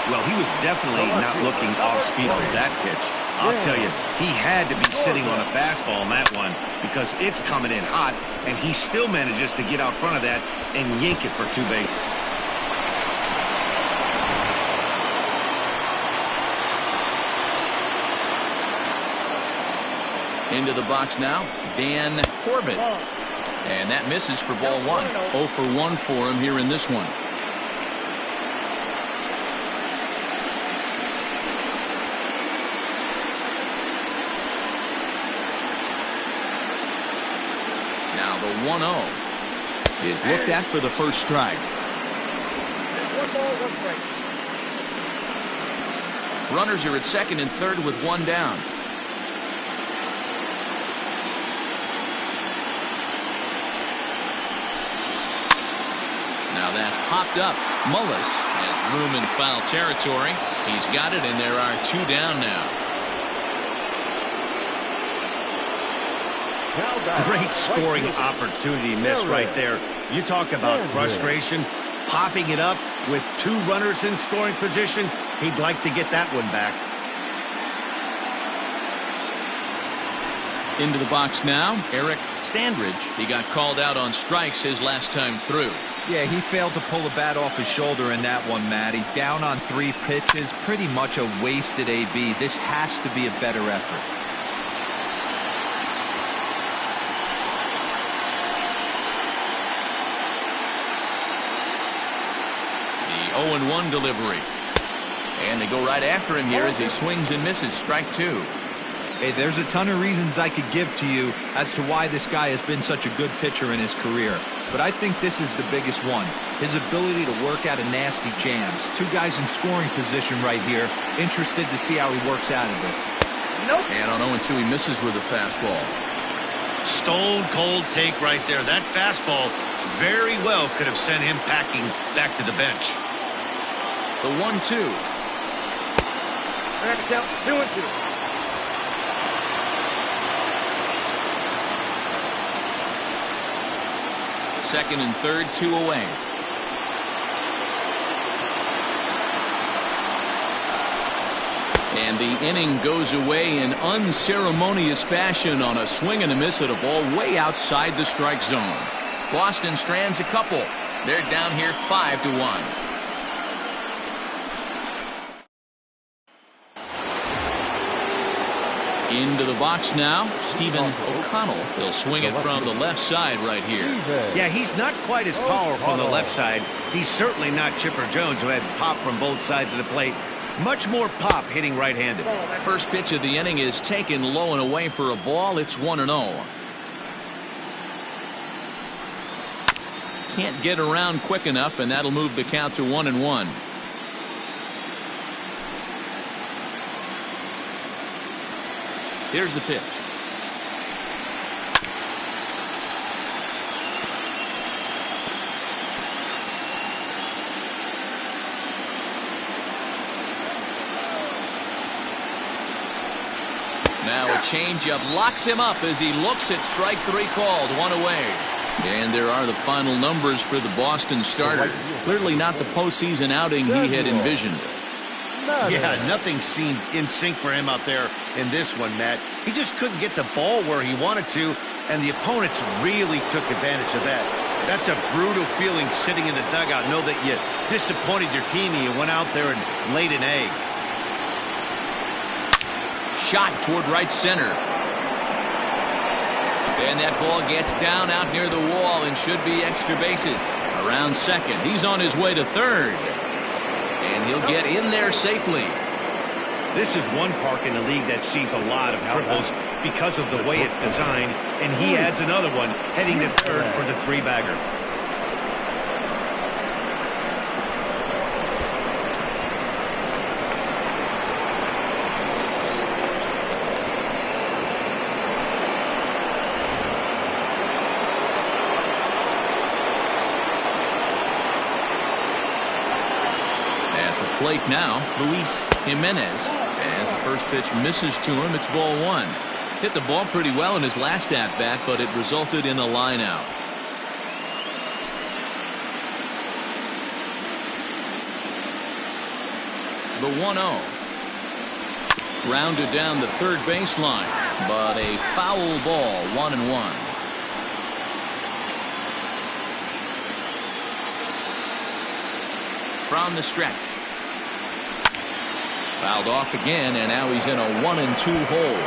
Well, he was definitely not looking off speed on that pitch. I'll tell you, he had to be sitting on a fastball on that one because it's coming in hot, and he still manages to get out front of that and yank it for 2 bases. Into the box now, Dan Corbett. And that misses for ball 1. 0 for 1 for him here in this one. Now the 1-0 is looked at for the first strike. 1 ball, 1 strike. Runners are at second and third with 1 down. Now that's popped up. Mullis has room in foul territory. He's got it, and there are 2 down now. Great scoring opportunity miss right there. You talk about frustration. Popping it up with 2 runners in scoring position. He'd like to get that one back. Into the box now, Eric Standridge. He got called out on strikes his last time through. Yeah, he failed to pull the bat off his shoulder in that one, Matty. Down on 3 pitches, pretty much a wasted AB. This has to be a better effort. The 0-1 delivery. And they go right after him here as he swings and misses. Strike 2. Hey, there's a ton of reasons I could give to you as to why this guy has been such a good pitcher in his career. But I think this is the biggest one. His ability to work out of nasty jams. 2 guys in scoring position right here. Interested to see how he works out of this. Nope. And on 0-2 he misses with a fastball. Stone cold take right there. That fastball very well could have sent him packing back to the bench. The 1-2. I have to count 2-2. Second and third, 2 away. And the inning goes away in unceremonious fashion on a swing and a miss at a ball way outside the strike zone. Boston strands a couple. They're down here 5-1. Into the box now, Stephen O'Connell. He'll swing it from the left side right here. Yeah, he's not quite as powerful on the left side. He's certainly not Chipper Jones, who had pop from both sides of the plate. Much more pop hitting right-handed. First pitch of the inning is taken low and away for a ball. It's 1-0. Can't get around quick enough, and that'll move the count to 1-1. Here's the pitch. Now a changeup locks him up as he looks at strike 3 called. 1 away. And there are the final numbers for the Boston starter. Clearly not the postseason outing he had envisioned. Yeah, nothing seemed in sync for him out there in this one, Matt. He just couldn't get the ball where he wanted to, and the opponents really took advantage of that. That's a brutal feeling sitting in the dugout. Know that you disappointed your team and you went out there and laid an egg. Shot toward right center. And that ball gets down out near the wall and should be extra bases. Around second. He's on his way to third. And he'll get in there safely. This is one park in the league that sees a lot of triples because of the way it's designed, and he adds another one heading to third for the 3-bagger. plate now, Luis Jimenez. As the first pitch misses to him, it's ball one. Hit the ball pretty well in his last at-bat, but it resulted in a line out. The 1-0. Grounded down the third baseline, but a foul ball, 1-1. From the stretch. Fouled off again, and now he's in a 1-2 hole.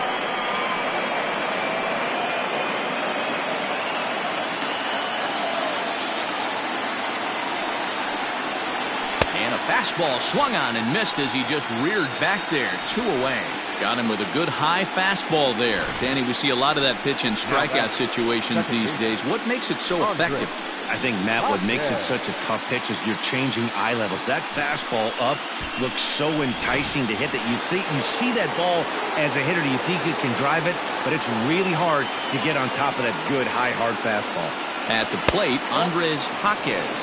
And a fastball swung on and missed as he just reared back there. 2 away. Got him with a good high fastball there. Danny, we see a lot of that pitch in strikeout situations these days. What makes it so effective? I think, Matt, what makes it such a tough pitch is you're changing eye levels. That fastball up looks so enticing to hit that you see that ball as a hitter. You think you can drive it, but it's really hard to get on top of that good, high, hard fastball. At the plate, Andres Jaquez.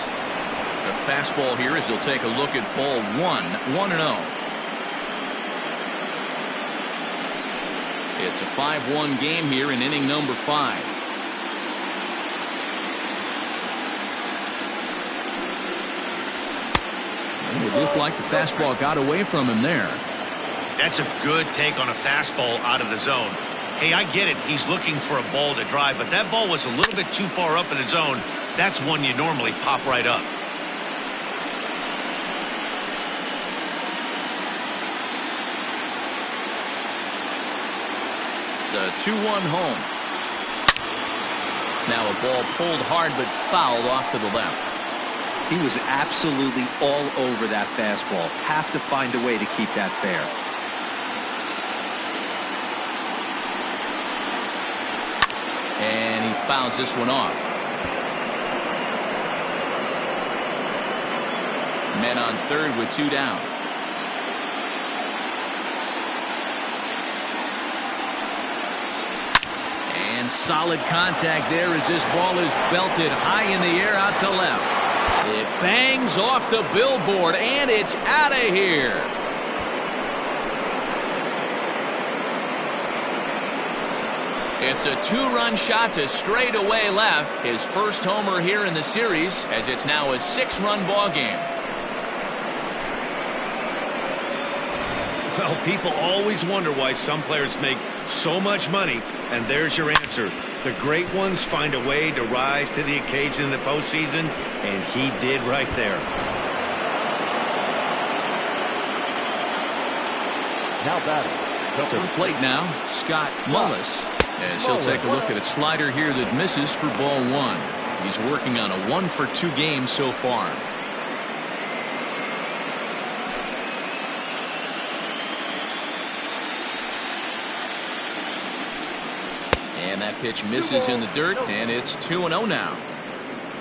The fastball here as he'll take a look at ball 1-0. It's a 5-1 game here in inning number 5. It looked like the fastball got away from him there. That's a good take on a fastball out of the zone. Hey, I get it. He's looking for a ball to drive, but that ball was a little bit too far up in the zone. That's one you normally pop right up. The 2-1 home. Now a ball pulled hard but fouled off to the left. He was absolutely all over that fastball. Have to find a way to keep that fair. And he fouls this one off. Men on third with 2 down. And solid contact there as this ball is belted high in the air out to left. It bangs off the billboard, and it's out of here. It's a 2-run shot to straightaway left. His first homer here in the series, as it's now a 6-run ball game. Well, people always wonder why some players make so much money, and there's your answer. The great ones find a way to rise to the occasion in the postseason, and he did right there. Now batting. To the plate now, Scott Mullis, as he'll take a look at a slider here that misses for ball 1. He's working on a 1-for-2 game so far. And that pitch misses in the dirt, and it's 2-0 now.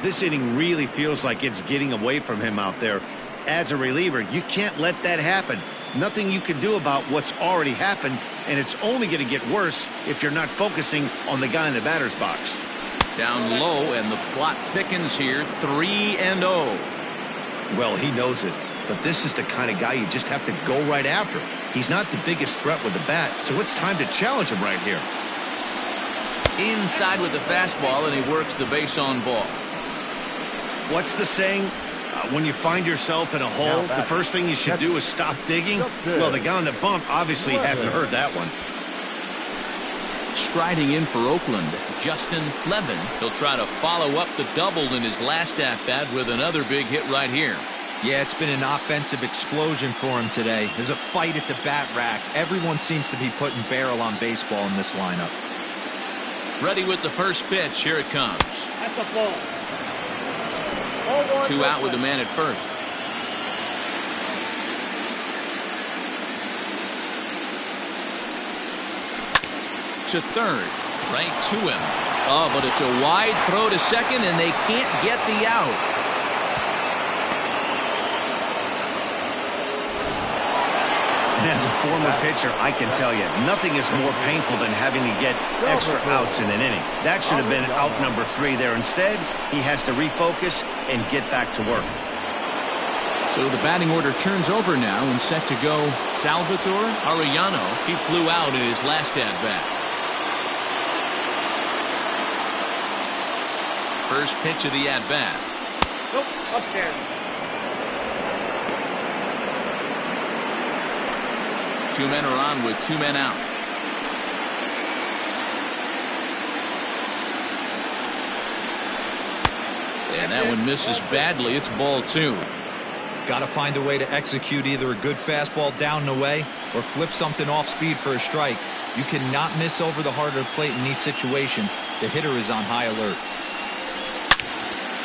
This inning really feels like it's getting away from him out there. As a reliever, you can't let that happen. Nothing you can do about what's already happened, and it's only going to get worse if you're not focusing on the guy in the batter's box. Down low, and the plot thickens here, 3-0. Well, he knows it, but this is the kind of guy you just have to go right after. He's not the biggest threat with the bat, so it's time to challenge him right here. Inside with the fastball, and he works the base on balls. What's the saying? When you find yourself in a hole, the first thing you should do is stop digging. Well, the guy on the bump obviously hasn't heard that one. Striding in for Oakland, Justin Levin. He'll try to follow up the double in his last at-bat with another big hit right here. Yeah, it's been an offensive explosion for him today. There's a fight at the bat rack. Everyone seems to be putting barrel on baseball in this lineup. Ready with the first pitch. Here it comes. That's a ball. 2 out with the man at first. To third. Right to him. Oh, but it's a wide throw to second, and they can't get the out. And as a former pitcher, I can tell you, nothing is more painful than having to get extra outs in an inning. That should have been out number 3 there. Instead, he has to refocus and get back to work. So the batting order turns over now and set to go Salvatore Arellano. He flew out in his last at-bat. First pitch of the at-bat. Nope, upstairs. Two men are on with two men out. And that one misses badly. It's ball two. Got to find a way to execute either a good fastball down and away or flip something off speed for a strike. You cannot miss over the heart of the plate in these situations. The hitter is on high alert.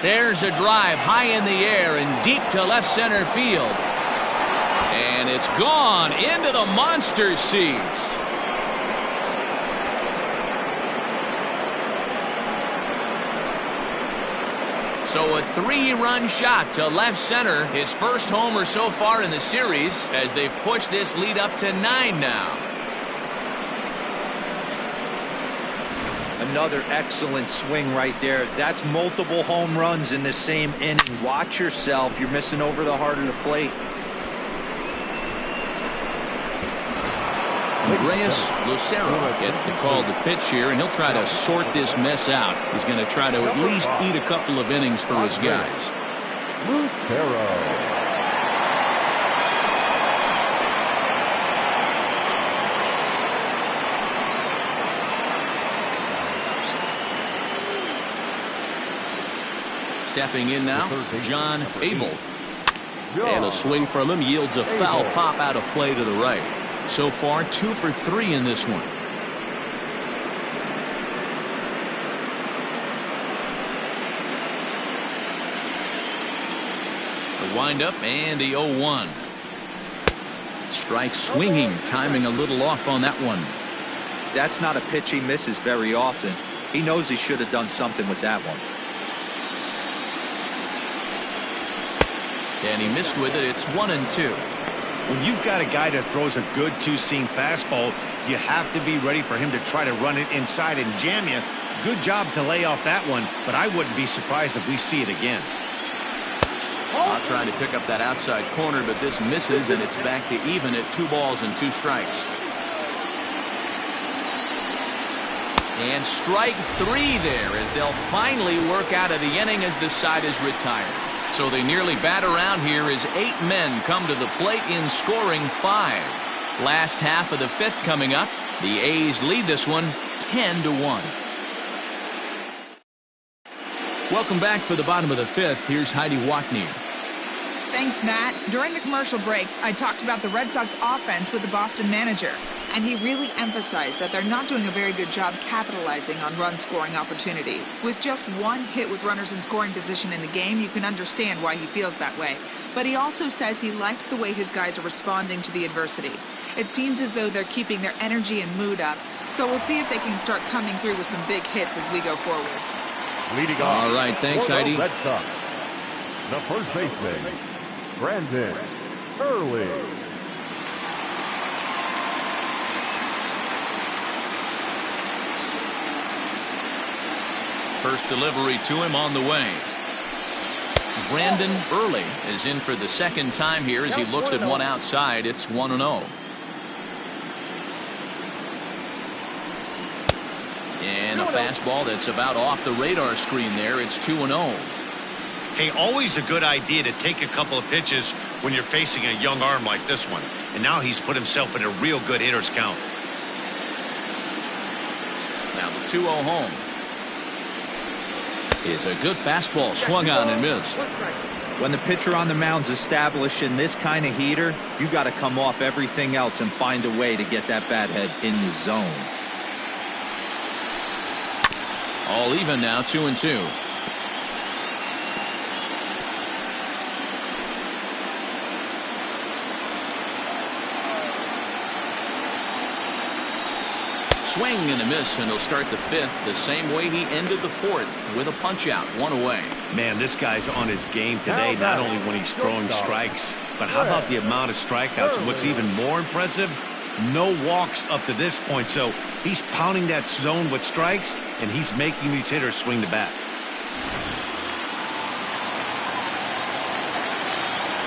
There's a drive high in the air and deep to left center field. And it's gone into the monster seats. So a 3-run shot to left center. His first homer so far in the series as they've pushed this lead up to 9 now. Another excellent swing right there. That's multiple home runs in the same inning. Watch yourself. You're missing over the heart of the plate. Andres Lucero gets the call to pitch here, and he'll try to sort this mess out. He's going to try to at least eat a couple of innings for his guys. Lucero. Stepping in now, John Abel. And a swing from him yields a foul pop out of play to the right. So far, 2 for 3 in this one. The windup and the 0-1. Strike swinging, timing a little off on that one. That's not a pitch he misses very often. He knows he should have done something with that one. And he missed with it. It's 1-2. When you've got a guy that throws a good two-seam fastball, you have to be ready for him to try to run it inside and jam you. Good job to lay off that one, but I wouldn't be surprised if we see it again. I'll try to pick up that outside corner, but this misses, and it's back to even at 2 balls and 2 strikes. And strike 3 there as they'll finally work out of the inning as the side is retired. So they nearly bat around here as 8 men come to the plate in scoring 5. Last half of the 5th coming up. The A's lead this one 10-1. Welcome back for the bottom of the 5th. Here's Heidi Watney. Thanks, Matt. During the commercial break, I talked about the Red Sox offense with the Boston manager, and he really emphasized that they're not doing a very good job capitalizing on run-scoring opportunities. With just 1 hit with runners in scoring position in the game, you can understand why he feels that way. But he also says he likes the way his guys are responding to the adversity. It seems as though they're keeping their energy and mood up, so we'll see if they can start coming through with some big hits as we go forward. Leading All right, thanks, Heidi. Red Sox, the first baseman, Brandon Early. First delivery to him on the way. Brandon Early is in for the second time here as he looks at one outside. It's 1-0. And a fastball that's about off the radar screen there. It's 2-0. Hey, always a good idea to take a couple of pitches when you're facing a young arm like this one. And now he's put himself in a real good hitter's count. Now the 2-0 home. It's a good fastball swung on and missed. When the pitcher on the mound's establishing this kind of heater, you got to come off everything else and find a way to get that bat head in the zone. All even now, 2-2. Swing and a miss, and he'll start the 5th the same way he ended the 4th with a punch out, 1 away. Man, this guy's on his game today, not only when he's throwing strikes, but how about the amount of strikeouts? And what's even more impressive, no walks up to this point. So he's pounding that zone with strikes, and he's making these hitters swing the bat.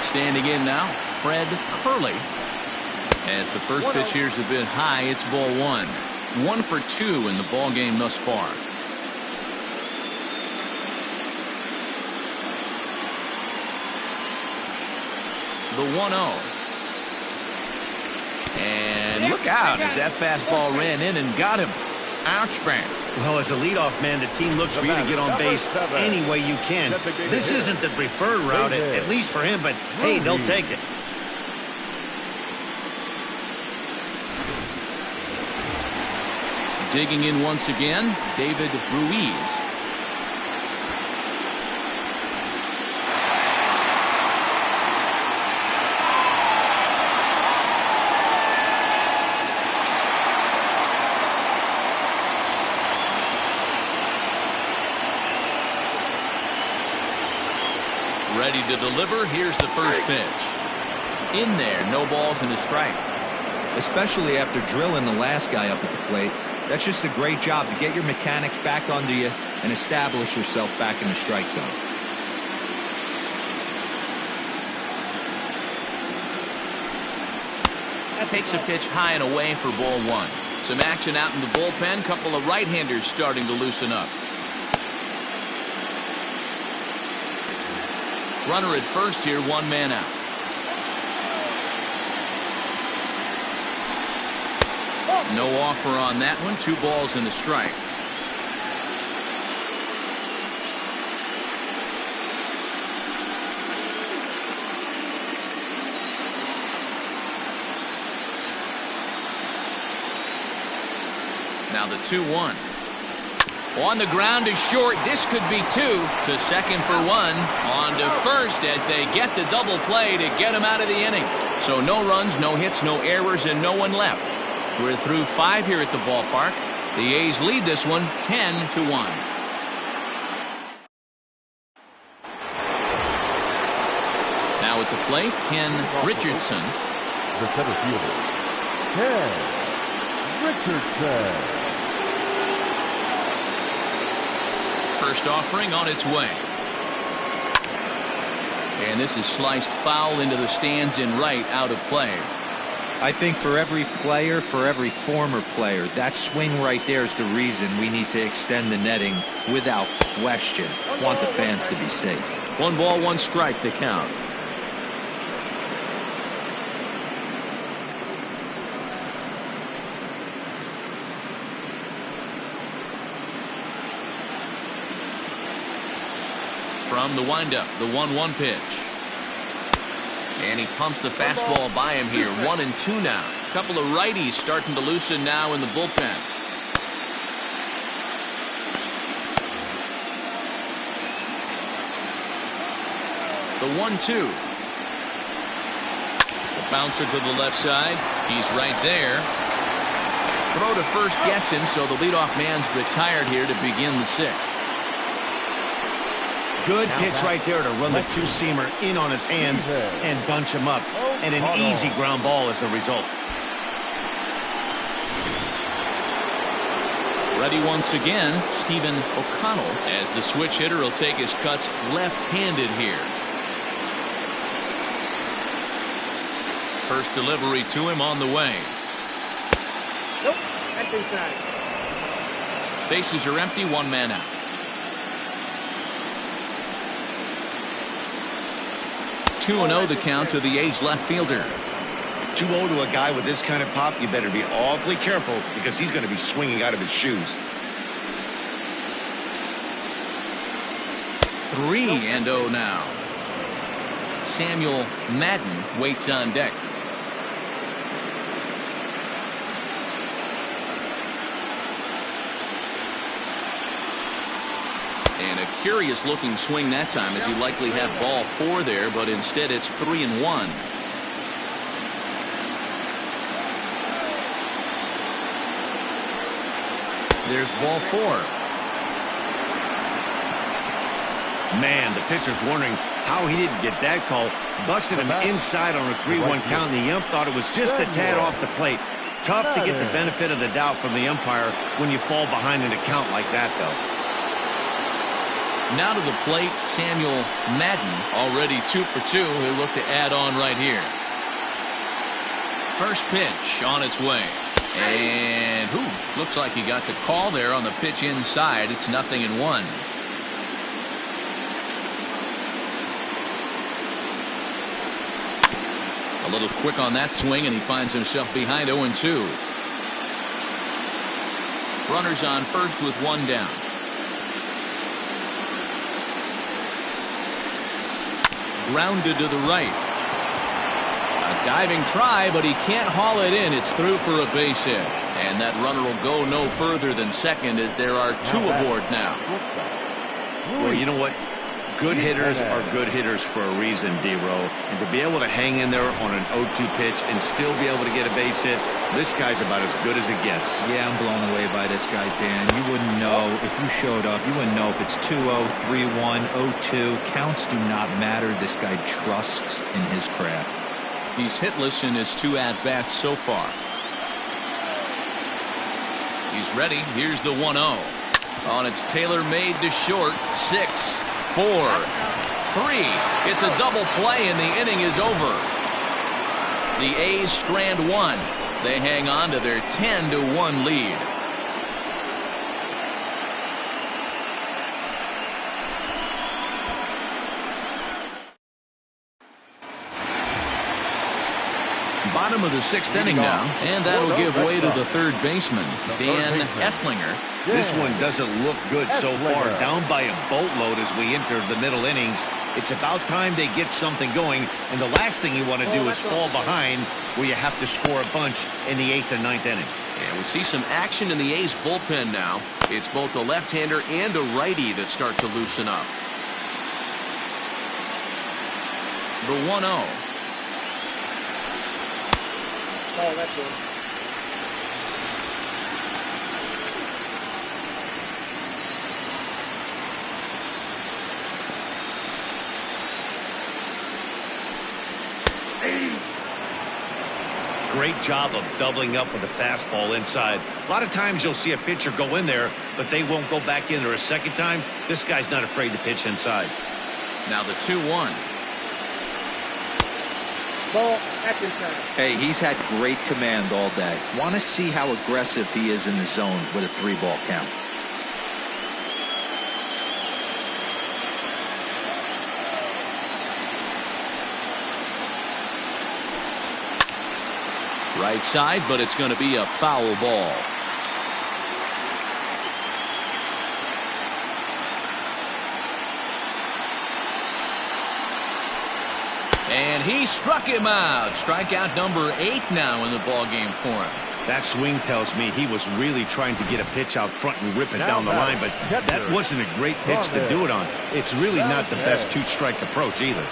Standing in now, Fred Curley. As the first pitch here is a bit high, it's ball one. 1 for 2 in the ball game thus far. The 1-0. And look out as that fastball ran in and got him. Ouch, bang. Well, as a leadoff man, the team looks for you to get on base any way you can. This isn't the preferred route, at least for him, but hey, they'll take it. Digging in once again, David Ruiz. Ready to deliver. Here's the first pitch. In there, no balls and a strike. Especially after drilling the last guy up at the plate. That's just a great job to get your mechanics back onto you and establish yourself back in the strike zone. That takes a pitch high and away for ball one. Some action out in the bullpen. Couple of right-handers starting to loosen up. Runner at first here, 1 man out. No offer on that one. 2 balls and a strike. Now the 2-1. On the ground to short. This could be 2. To second for 1. On to first as they get the double play to get him out of the inning. So no runs, no hits, no errors, and no one left. We're through 5 here at the ballpark. The A's lead this one 10-1. Now at the plate, Ken Richardson. The center fielder, Ken Richardson. First offering on its way. And this is sliced foul into the stands in right, out of play. I think for every player, for every former player, that swing right there is the reason we need to extend the netting without question. Want the fans to be safe. 1 ball, 1 strike to count. From the windup, the 1-1 pitch. And he pumps the fastball by him here. 1-2 now. A couple of righties starting to loosen now in the bullpen. The 1-2. The bouncer to the left side. He's right there. Throw to first gets him, so the leadoff man's retired here to begin the 6th. Good pitch right there to run the 2-seamer in on his hands and bunch him up. And an easy ground ball as the result. Ready once again, Stephen O'Connell, as the switch hitter will take his cuts left-handed here. First delivery to him on the way. Nope, that's inside. Bases are empty, 1 man out. 2-0 the count to the A's left fielder. 2-0 to a guy with this kind of pop, you better be awfully careful because he's going to be swinging out of his shoes. 3-0 now. Samuel Madden waits on deck. And a curious looking swing that time, as he likely had ball 4 there, but instead it's 3-1. There's ball 4. Man, the pitcher's wondering how he didn't get that call. Busted him inside on a 3-1 count, and the ump thought it was just a tad off the plate. Tough to get the benefit of the doubt from the umpire when you fall behind in a count like that, though. Now to the plate, Samuel Madden, already 2 for 2. He'll look to add on right here. First pitch on its way. And looks like he got the call there on the pitch inside. It's 0-1. A little quick on that swing, and he finds himself behind 0-2. Runners on first with 1 down. Grounded to the right. A diving try, but he can't haul it in. It's through for a base hit. And that runner will go no further than second as there are 2 aboard now. Well, you know what? Good hitters are good hitters for a reason, D-Row. And to be able to hang in there on an 0-2 pitch and still be able to get a base hit, this guy's about as good as it gets. Yeah, I'm blown away by this guy, Dan. You wouldn't know if you showed up. You wouldn't know if it's 2-0, 3-1, 0-2. Counts do not matter. This guy trusts in his craft. He's hitless in his 2 at-bats so far. He's ready. Here's the 1-0. On its tailor-made to short. 6, 4, 3. It's a double play and the inning is over. The A's strand 1. They hang on to their 10-1 lead. Bottom of the 6th inning now, and that'll give way to the third baseman, Dan Esslinger. This one doesn't look good so far. Down by a boatload as we enter the middle innings. It's about time they get something going, and the last thing you want to do is fall behind where you have to score a bunch in the 8th and 9th inning. And we see some action in the A's bullpen now. It's both a left-hander and a righty that start to loosen up. The 1-0. Oh, that's good. Great job of doubling up with a fastball inside. A lot of times you'll see a pitcher go in there, but they won't go back in there a second time. This guy's not afraid to pitch inside. Now the 2-1. Ball, that's inside. Hey, he's had great command all day. Want to see how aggressive he is in the zone with a 3-ball count. Right side, but it's going to be a foul ball. And he struck him out. Strikeout number 8 now in the ball game for him. That swing tells me he was really trying to get a pitch out front and rip it down the line, but that wasn't a great pitch to do it on. It's really not the best 2-strike approach either.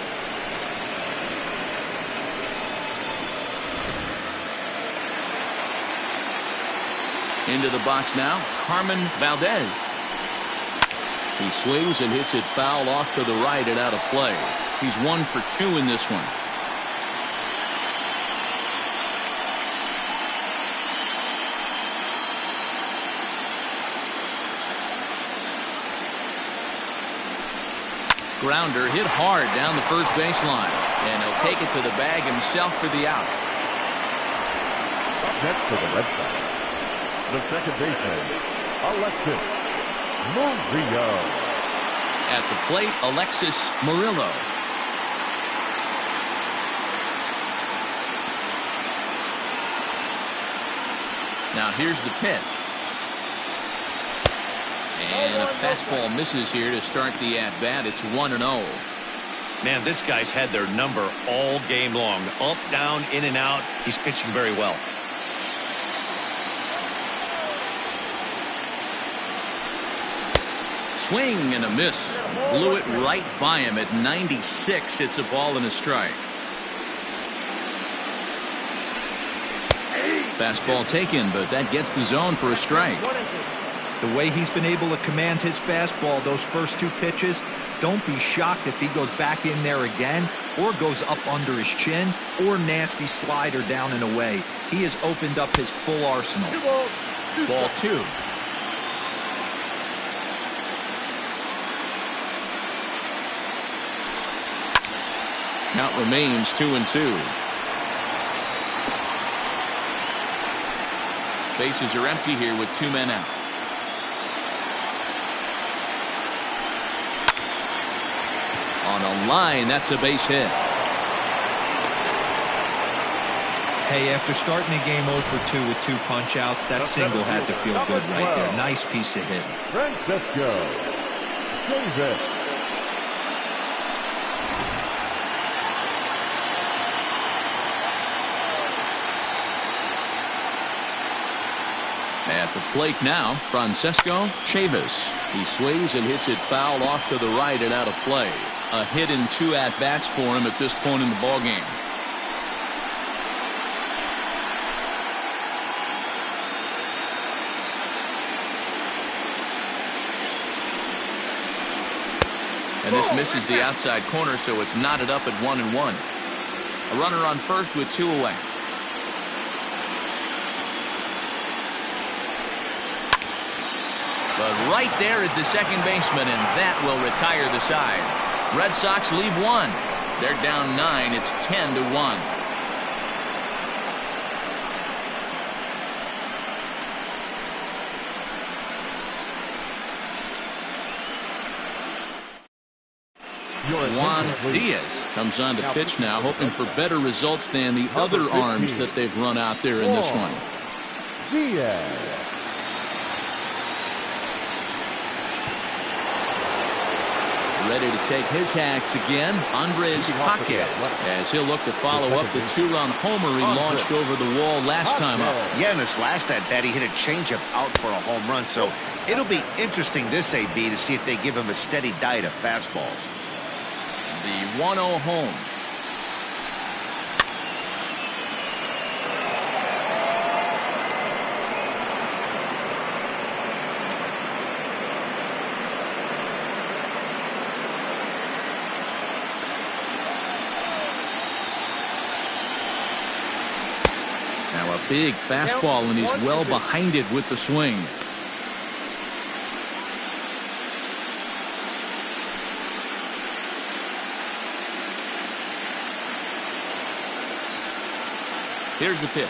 Into the box now, Carmen Valdez. He swings and hits it foul off to the right and out of play. He's 1 for 2 in this one. Grounder hit hard down the first baseline, and he'll take it to the bag himself for the out. Next to the Red Sox, the second baseman, Alexis Murillo. At the plate, Alexis Murillo. Now here's the pitch. And a fastball misses here to start the at-bat. It's 1-0. Man, this guy's had their number all game long. Up, down, in and out. He's pitching very well. Swing and a miss. Blew it right by him at 96. It's a ball and a strike. Fastball taken, but that gets the zone for a strike. The way he's been able to command his fastball those first 2 pitches, don't be shocked if he goes back in there again or goes up under his chin or nasty slider down and away. He has opened up his full arsenal. Ball 2. Count remains 2-2. Bases are empty here with 2 men out. On a line, that's a base hit. Hey, after starting the game 0 for 2 with 2 punch-outs, that single had to feel good right there. Nice piece of hitting. Francisco Davis. At the plate now, Francesco Chavis. He sways and hits it foul off to the right and out of play. A hit in 2 at-bats for him at this point in the ballgame. And this misses the outside corner, so it's knotted up at 1-1. A runner on first with 2 away. But right there is the second baseman, and that will retire the side. Red Sox leave 1. They're down 9. It's 10-1. Juan Diaz comes on to pitch now, hoping for better results than the other arms that they've run out there in this one. Diaz. Ready to take his hacks again, Andres Jaquez, as he'll look to follow up the 2-run homer he launched over the wall last time up. Yeah, in his last at-bat, he hit a changeup out for a home run, so it'll be interesting this AB to see if they give him a steady diet of fastballs. The 1-0 home. Now a big fastball, and he's well behind it with the swing. Here's the pitch.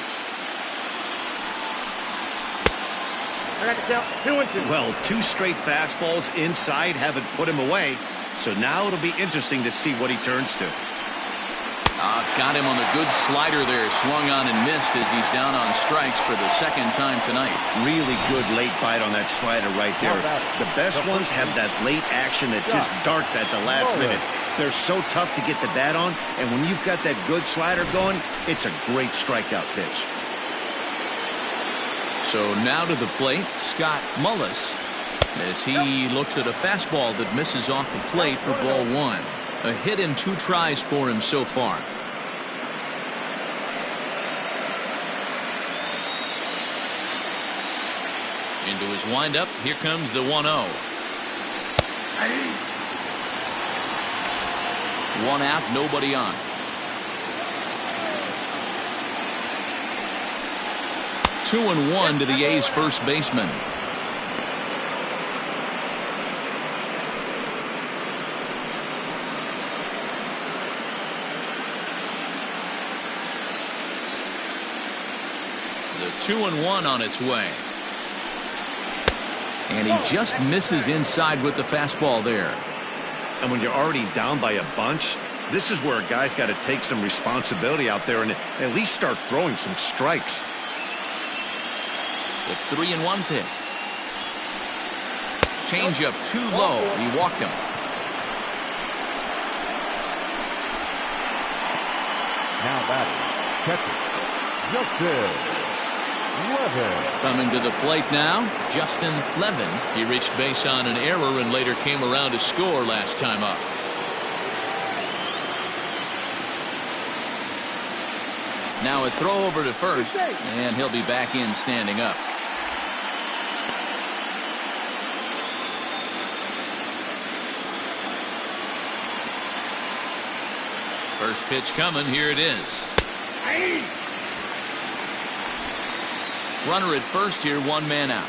I got to count 2-2. Well, 2 straight fastballs inside haven't put him away, so now it'll be interesting to see what he turns to. Got him on a good slider there. Swung on and missed as he's down on strikes for the second time tonight. Really good late bite on that slider right there. The best ones have that late action that just darts at the last minute. They're so tough to get the bat on, and when you've got that good slider going, it's a great strikeout pitch. So now to the plate, Scott Mullis, as he looks at a fastball that misses off the plate for ball 1. A hit in 2 tries for him so far. Into his windup, here comes the 1-0. 1 out, nobody on. Two and 1 to the A's first baseman. The 2-1 on its way. And he just misses inside with the fastball there. And when you're already down by a bunch, this is where a guy's got to take some responsibility out there and at least start throwing some strikes. The 3-1 pitch. Changeup too low. He walked him. Now batting, catcher, Justin Levin. Coming to the plate now, Justin Levin. He reached base on an error and later came around to score last time up. Now a throw over to first, and he'll be back in standing up. First pitch coming, here it is. Runner at first here, 1 man out.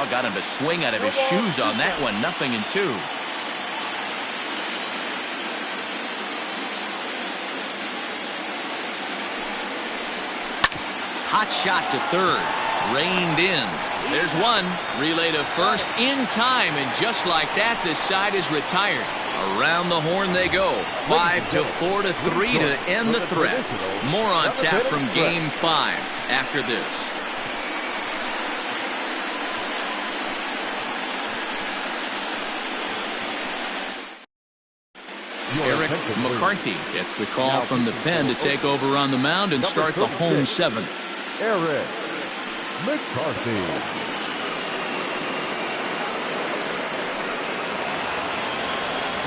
Oh, got him to swing out of his shoes on that one. 0-2. Hot shot to third. Reined in. There's one. Relay to first in time, and just like that, this side is retired. Around the horn they go. 5-4-3 to end the threat. More on tap from Game 5 after this. Eric McCarthy gets the call from the pen to take over on the mound and start the home seventh. Eric McCarthy.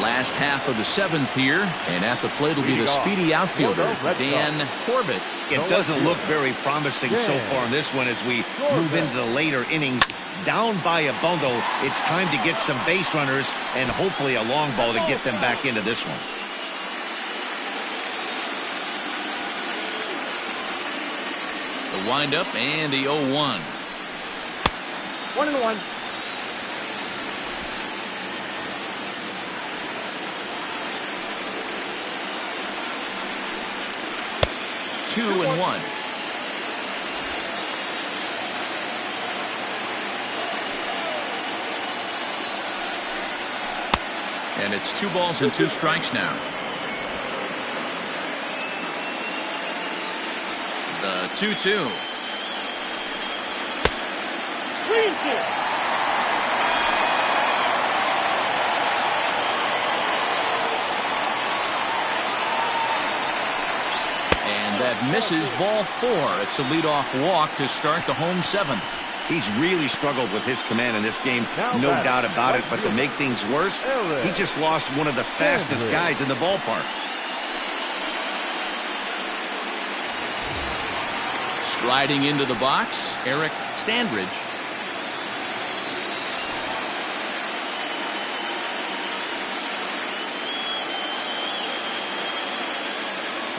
Last half of the seventh here, and at the plate will be the speedy outfielder, Dan Corbett. It doesn't look very promising so far in this one as we move into the later innings. Down by a bundle, it's time to get some base runners and hopefully a long ball to get them back into this one. The windup and the 0-1. 1-1. Two and one. And it's 2 balls and 2 strikes now. The 2-2. And that misses, ball 4. It's a leadoff walk to start the home seventh. He's really struggled with his command in this game, no doubt about it. But to make things worse, he just lost one of the fastest guys in the ballpark. Striding into the box, Eric Standridge.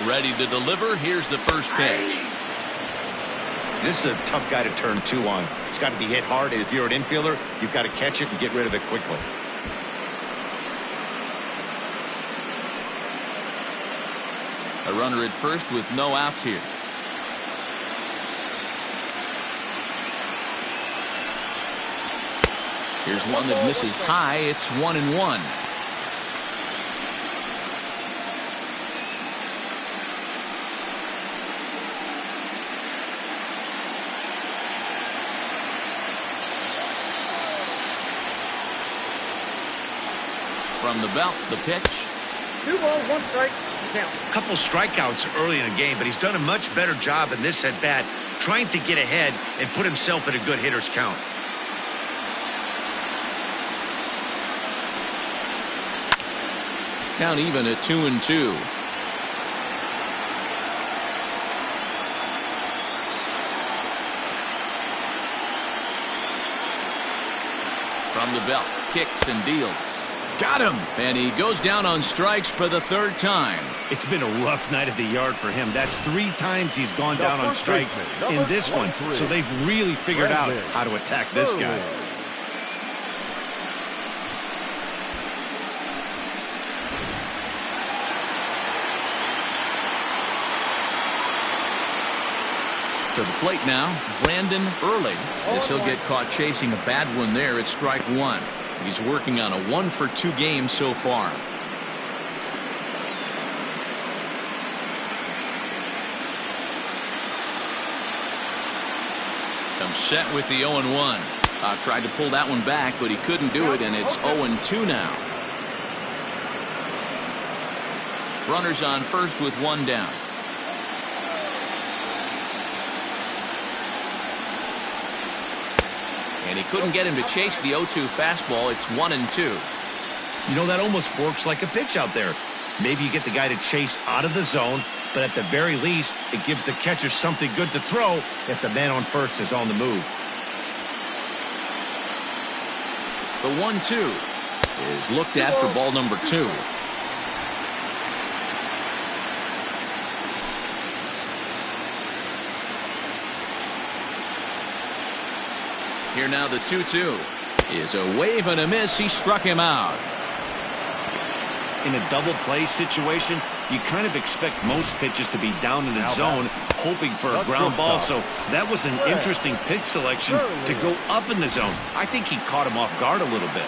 Ready to deliver. Here's the first pitch. This is a tough guy to turn 2 on. It's got to be hit hard, and if you're an infielder, you've got to catch it and get rid of it quickly. A runner at first with no outs here. Here's one that misses high. It's 1-1. From the belt, the pitch. 2 balls, 1 strike. Count. A couple strikeouts early in the game, but he's done a much better job in this at bat, trying to get ahead and put himself in a good hitter's count. Count even at 2-2. From the belt, kicks and deals. Got him! And he goes down on strikes for the 3rd time. It's been a rough night at the yard for him. That's 3 times he's gone down on strikes in this one. So they've really figured out how to attack this guy. To the plate now, Brandon Early. This he'll get caught chasing a bad one there at strike 1. He's working on a 1-for-2 game so far. Comes set with the 0-1. Tried to pull that one back, but he couldn't do it, and it's 0-2 now. Runners on first with 1 down. And he couldn't get him to chase the 0-2 fastball. It's 1-2. You know, that almost works like a pitch out there. Maybe you get the guy to chase out of the zone, but at the very least, it gives the catcher something good to throw if the man on first is on the move. The 1-2 is looked at for ball number 2. Here now the 2-2 is a wave and a miss. He struck him out. In a double play situation, you kind of expect most pitches to be down in the zone, hoping for a ground ball. So that was an interesting pitch selection to go up in the zone. I think he caught him off guard a little bit.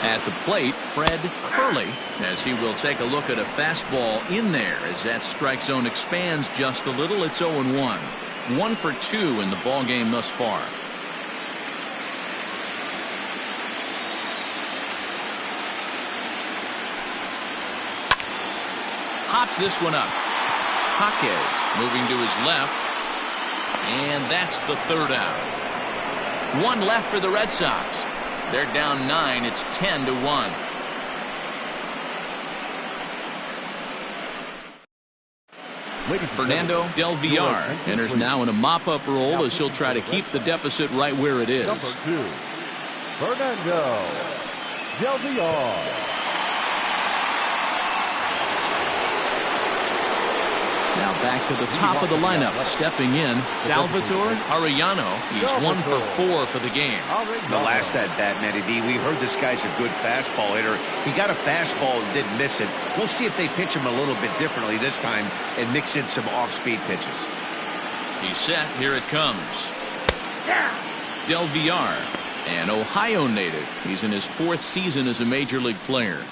At the plate, Fred Curley, as he will take a look at a fastball in there as that strike zone expands just a little. It's 0-1. 1 for 2 in the ball game thus far. Hops this one up. Jaquez moving to his left. And that's the third out. One left for the Red Sox. They're down 9. It's 10-1. Fernando Del Villar enters now in a mop-up role as he'll try to keep the deficit right where it is. Number 2, Fernando Del Villar. Now back to the top of the lineup. Stepping in, Salvatore Arellano. He's 1 for 4 for the game. The last at bat, Matty V, we heard this guy's a good fastball hitter. He got a fastball and didn't miss it. We'll see if they pitch him a little bit differently this time and mix in some off-speed pitches. He's set. Here it comes. Del Villar, an Ohio native. He's in his 4th season as a major league player.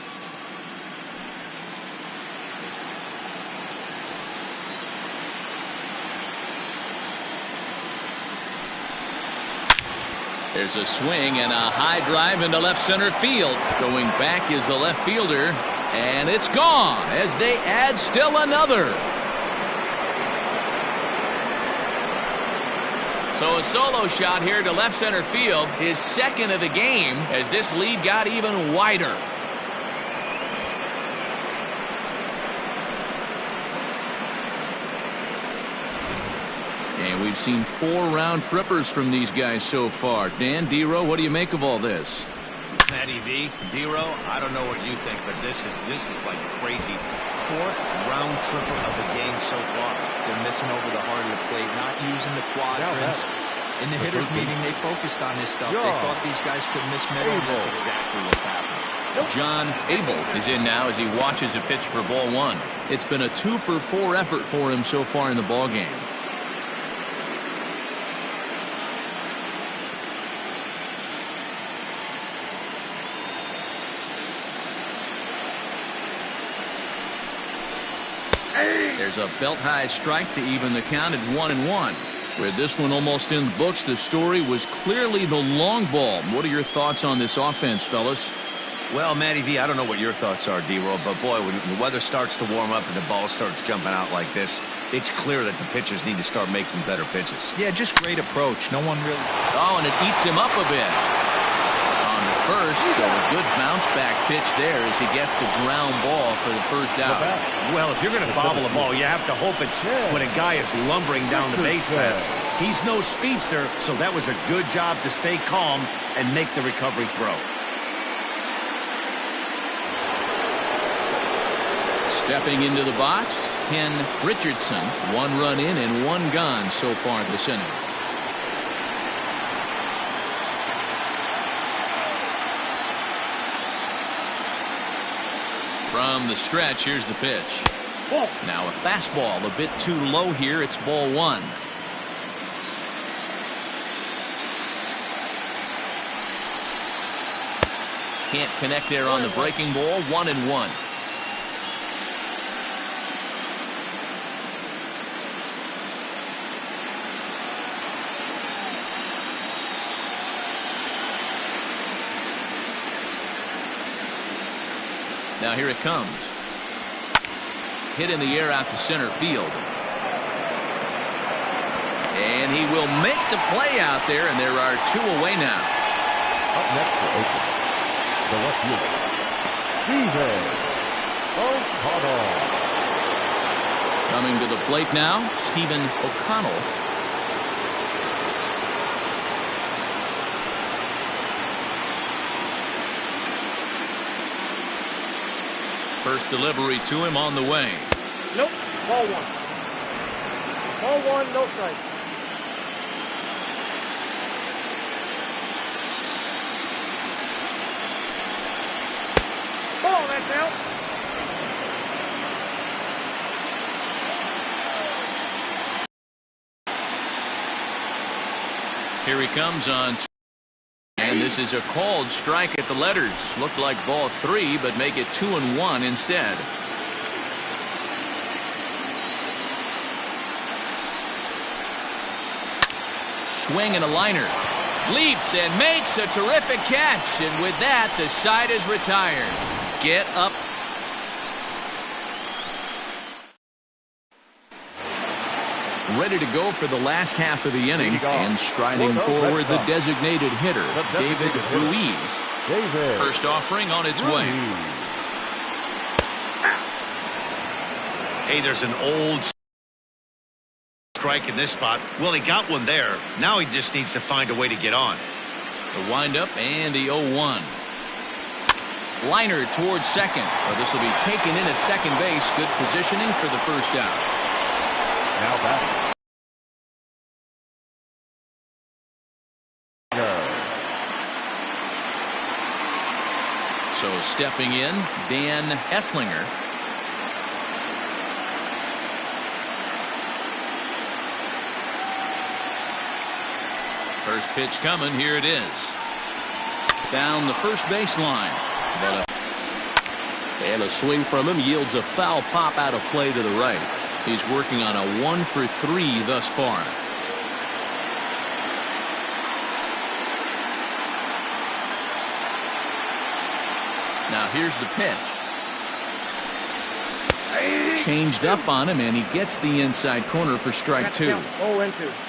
There's a swing and a high drive into left center field. Going back is the left fielder, and it's gone as they add still another. So a solo shot here to left center field, his 2nd of the game, as this lead got even wider. And we've seen 4 round trippers from these guys so far. Dan, D-Row, what do you make of all this? Matty V, D-Row, I don't know what you think, but this is like crazy. 4th round tripper of the game so far. They're missing over the heart of the plate, not using the quadrants. In the hitters meeting, they focused on this stuff. They thought these guys could miss middle, and that's exactly what's happening. John Abel is in now as he watches a pitch for ball 1. It's been a 2 for 4 effort for him so far in the ball game. There's a belt-high strike to even the count at 1-1. With this one almost in the books, the story was clearly the long ball. What are your thoughts on this offense, fellas? Well, Matty V, I don't know what your thoughts are, D-Roll, but boy, when the weather starts to warm up and the ball starts jumping out like this, it's clear that the pitchers need to start making better pitches. Yeah, just great approach. No one really... Oh, and it eats him up a bit. On the first, so a good bounce-back pitch there as he gets the ground ball for the first out. Well, if you're going to bobble a ball, you have to hope it's when a guy is lumbering down the base paths. He's no speedster, so that was a good job to stay calm and make the recovery throw. Stepping into the box, Ken Richardson. 1 run in and 1 gone so far this inning. From the stretch, here's the pitch. Now a fastball a bit too low here. It's ball 1. Can't connect there on the breaking ball. 1-1. Now here it comes. Hit in the air out to center field. And he will make the play out there, and there are 2 away now. Up next for Oakland, the left fielder, Steven O'Connell. Coming to the plate now, Stephen O'Connell. First delivery to him on the way. Nope, ball 1. Ball one, no strike. Ball, that's out. Here he comes on. And this is a called strike at the letters. Looked like ball 3, but make it 2-1 instead. Swing and a liner. Leaps and makes a terrific catch. And with that, the side is retired. Get up. Ready to go for the last half of the inning, and striding forward the designated hitter, David Ruiz. First offering on its way. Hey, there's an old strike in this spot. Well, he got one there. Now he just needs to find a way to get on. The windup and the 0-1. Liner towards second. Well, this will be taken in at second base. Good positioning for the first out. Now batting. So stepping in, Dan Esslinger. First pitch coming. Here it is. Down the first baseline. And a swing from him yields a foul pop out of play to the right. He's working on a 1 for 3 thus far. Now here's the pitch. Changed up on him, and he gets the inside corner for strike 2.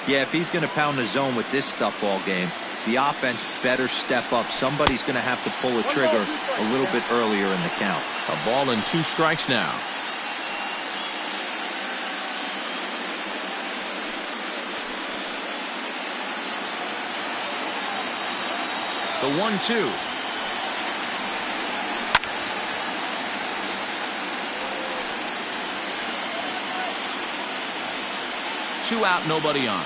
Yeah, if he's going to pound the zone with this stuff all game, the offense better step up. Somebody's going to have to pull a trigger a little bit earlier in the count. A ball and 2 strikes now. The 1-2. Two out, nobody on.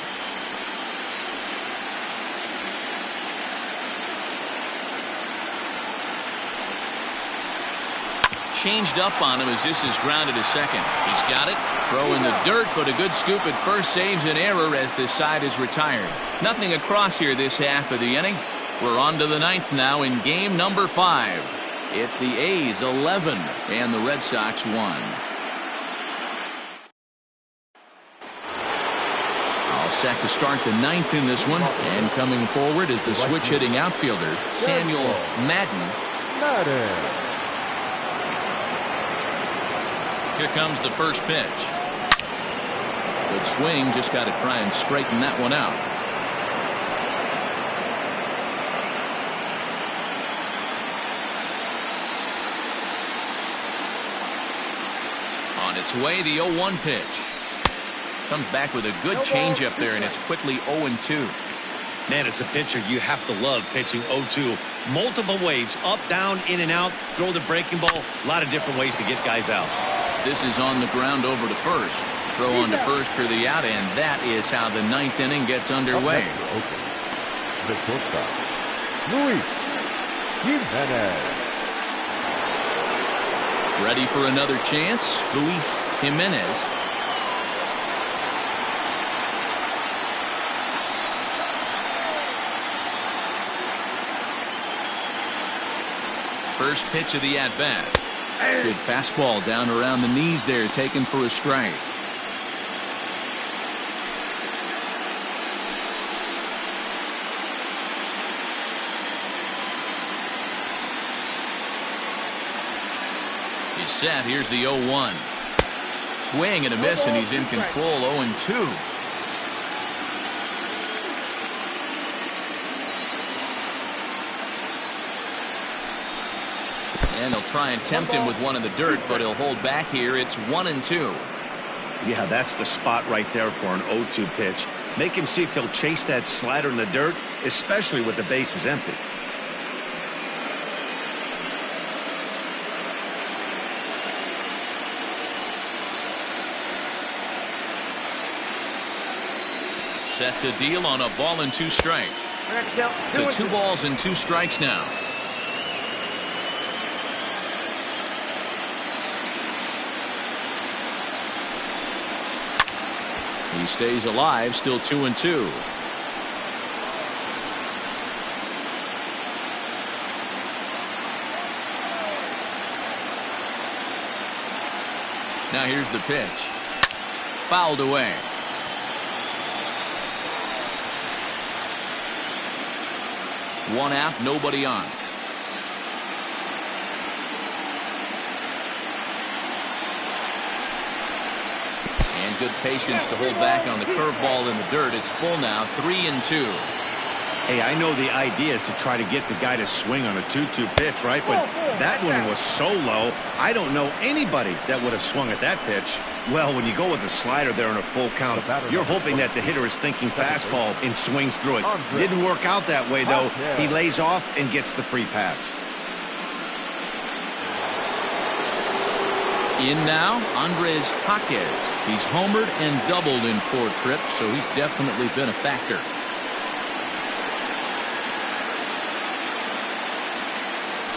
Changed up on him as this is grounded to second. He's got it. Throw in the dirt, but a good scoop at first saves an error as this side is retired. Nothing across here this half of the inning. We're on to the 9th now in game number 5. It's the A's 11 and the Red Sox 1. All set to start the 9th in this one, and coming forward is the switch hitting outfielder Samuel Madden. Here comes the first pitch. Good swing, just got to try and straighten that one out. On its way, the 0-1 pitch. Comes back with a good changeup there, and it's quickly 0-2. Man, as a pitcher, you have to love pitching 0-2. Multiple ways, up, down, in and out, throw the breaking ball. A lot of different ways to get guys out. This is on the ground over to first. Throw on to first for the out, and that is how the 9th inning gets underway. The shortstop, Luis Jimenez. Ready for another chance, Luis Jimenez. First pitch of the at-bat. Good fastball down around the knees there, taken for a strike. He's set. Here's the 0-1. Swing and a miss, and he's in control. 0-2. And they'll try and tempt him with one in the dirt, but he'll hold back here. It's 1-2. Yeah, that's the spot right there for an 0-2 pitch. Make him see if he'll chase that slider in the dirt, especially with the bases empty. Set to deal on a ball and 2 strikes. To 2 balls and 2 strikes now. He stays alive, still 2-2. Now here's the pitch. Fouled away. One out, nobody on. And good patience to hold back on the curveball in the dirt. It's full now, 3-2. Hey, I know the idea is to try to get the guy to swing on a 2-2 pitch, right? But that one was so low, I don't know anybody that would have swung at that pitch. Well, when you go with the slider there on a full count, you're hoping that the hitter is thinking fastball and swings through it. Didn't work out that way, though. He lays off and gets the free pass. In now, Andres Jaquez. He's homered and doubled in 4 trips, so he's definitely been a factor.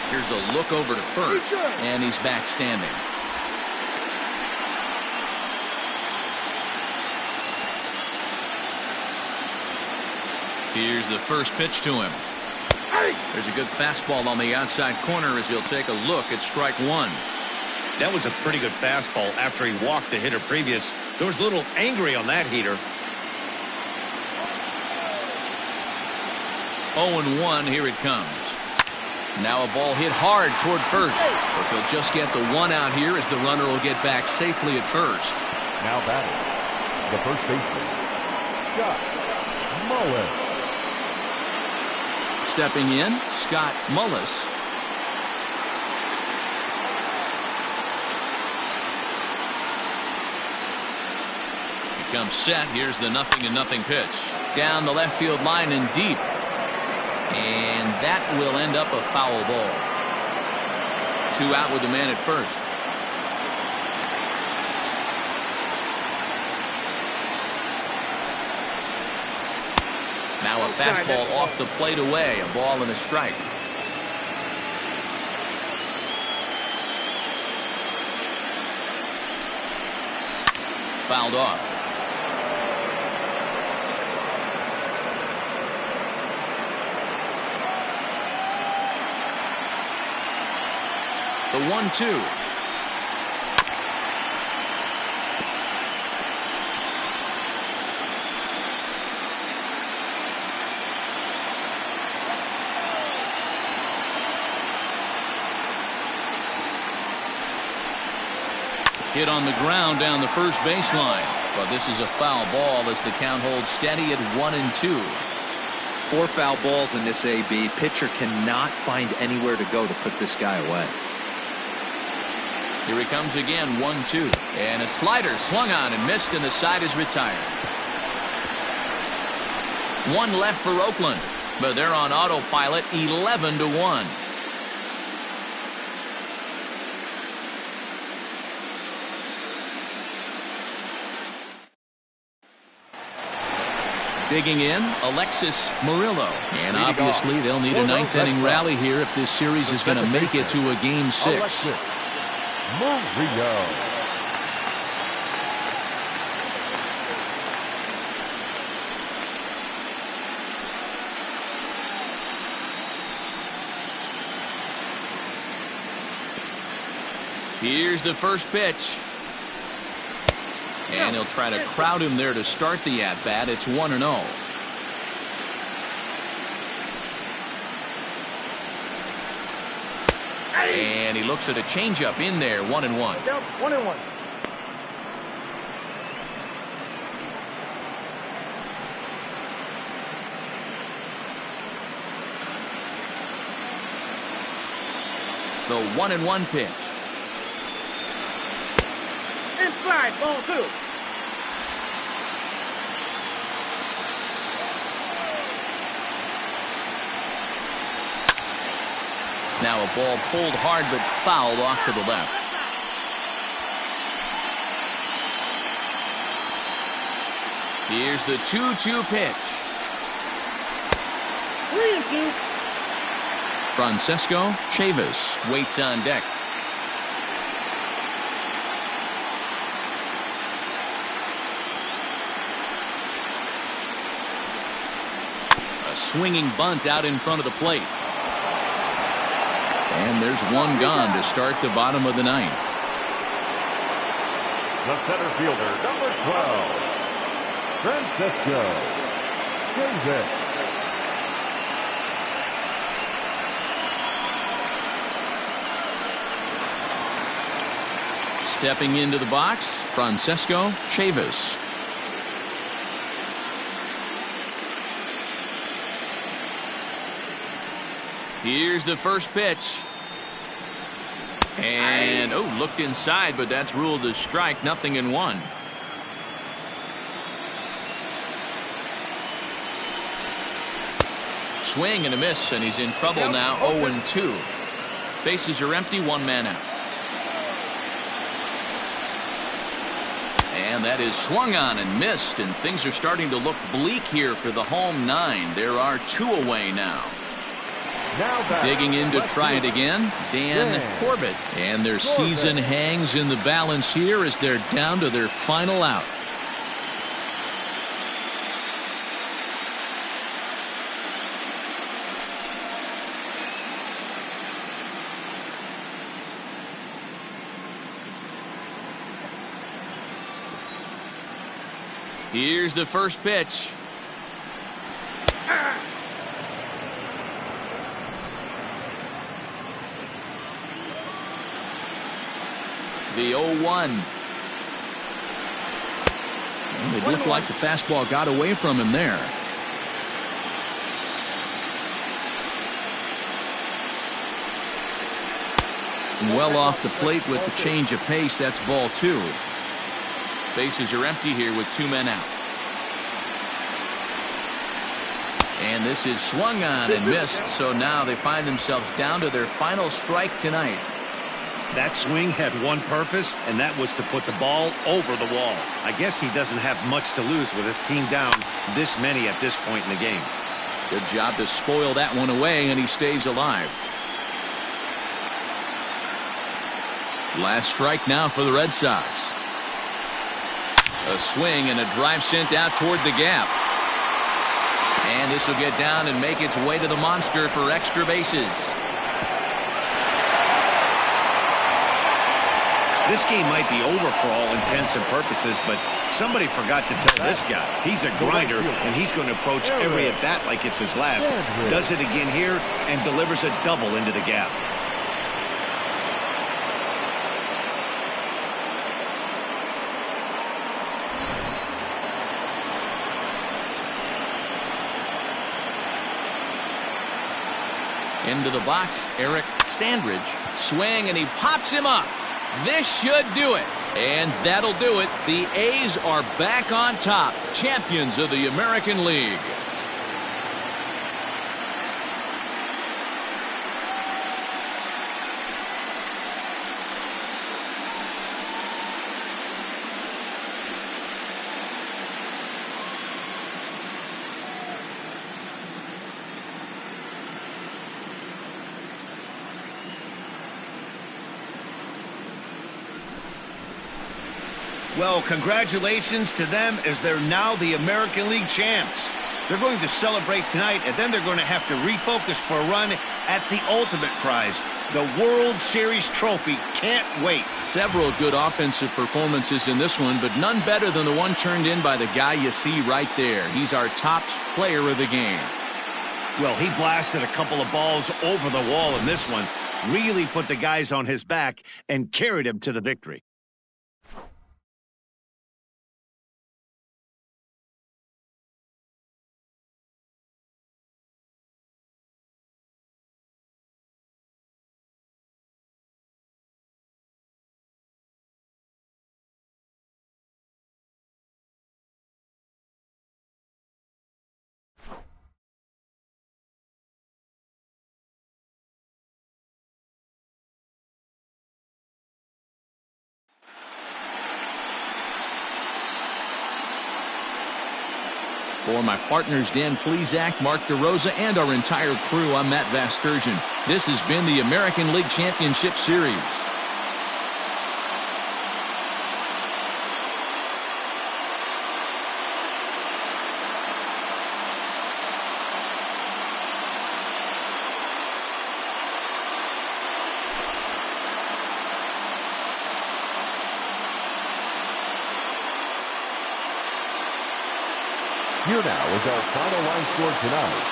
Here's a look over to first, and he's back standing. Here's the first pitch to him. There's a good fastball on the outside corner as he'll take a look at strike 1. That was a pretty good fastball after he walked the hitter previous. There was a little angry on that heater. 0-1, here it comes. Now a ball hit hard toward first. But they'll just get the 1 out here as the runner will get back safely at first. Now batting, the first baseman, Scott Mullis. Stepping in, Scott Mullis. Comes set. Here's the 0-0 pitch. Down the left field line and deep. And that will end up a foul ball. 2 out with the man at first. Now a fastball off the plate away. A ball and a strike. Fouled off. The 1-2. Hit on the ground down the first baseline. But this is a foul ball as the count holds steady at 1-2. 4 foul balls in this AB. Pitcher cannot find anywhere to go to put this guy away. Here he comes again, 1-2. And a slider swung on and missed, and the side is retired. 1 left for Oakland, but they're on autopilot, 11-1. Digging in, Alexis Murillo. And obviously they'll need a 9th inning rally here if this series is going to make it to a Game 6. Murillo. Here's the first pitch. And he'll try to crowd him there to start the at-bat. It's 1-0. And he looks at a changeup in there, 1-1. 1-1. The 1-1 pitch. Inside, ball 2. Now a ball pulled hard but fouled off to the left. Here's the 2-2 pitch. 3-2. Francesco Chavis waits on deck. A swinging bunt out in front of the plate. And there's one gone to start the bottom of the ninth. The center fielder, number 12, Francesco Chavis. Stepping into the box, Francesco Chavis. Here's the first pitch. And, looked inside, but that's ruled a strike. 0-1. Swing and a miss, and he's in trouble now. 0-2. Bases are empty, one man out. And that is swung on and missed, and things are starting to look bleak here for the home nine. There are two away now. Digging in to try it again, Dan Corbett. And their season hangs in the balance here as they're down to their final out. Here's the first pitch. The 0-1. It looked like the fastball got away from him there. Well off the plate with the change of pace. That's ball two. Bases are empty here with two men out. And this is swung on and missed, so now they find themselves down to their final strike tonight. That swing had one purpose, and that was to put the ball over the wall. I guess he doesn't have much to lose with his team down this many at this point in the game. Good job to spoil that one away, and he stays alive. Last strike now for the Red Sox. A swing and a drive sent out toward the gap. And this will get down and make its way to the monster for extra bases. This game might be over for all intents and purposes, but somebody forgot to tell this guy he's a grinder, and he's going to approach every at-bat like it's his last. Does it again here and delivers a double into the gap. Into the box, Eric Standridge. Swing, and he pops him up. This should do it. And that'll do it. The A's are back on top, champions of the American League. Well, congratulations to them as they're now the American League champs. They're going to celebrate tonight, and then they're going to have to refocus for a run at the ultimate prize, the World Series trophy. Can't wait. Several good offensive performances in this one, but none better than the one turned in by the guy you see right there. He's our top player of the game. Well, he blasted a couple of balls over the wall in this one, really put the guys on his back and carried him to the victory. For my partners Dan Plesac, Mark DeRosa, and our entire crew, I'm Matt Vasgersian. This has been the American League Championship Series. Here now is our final line score tonight.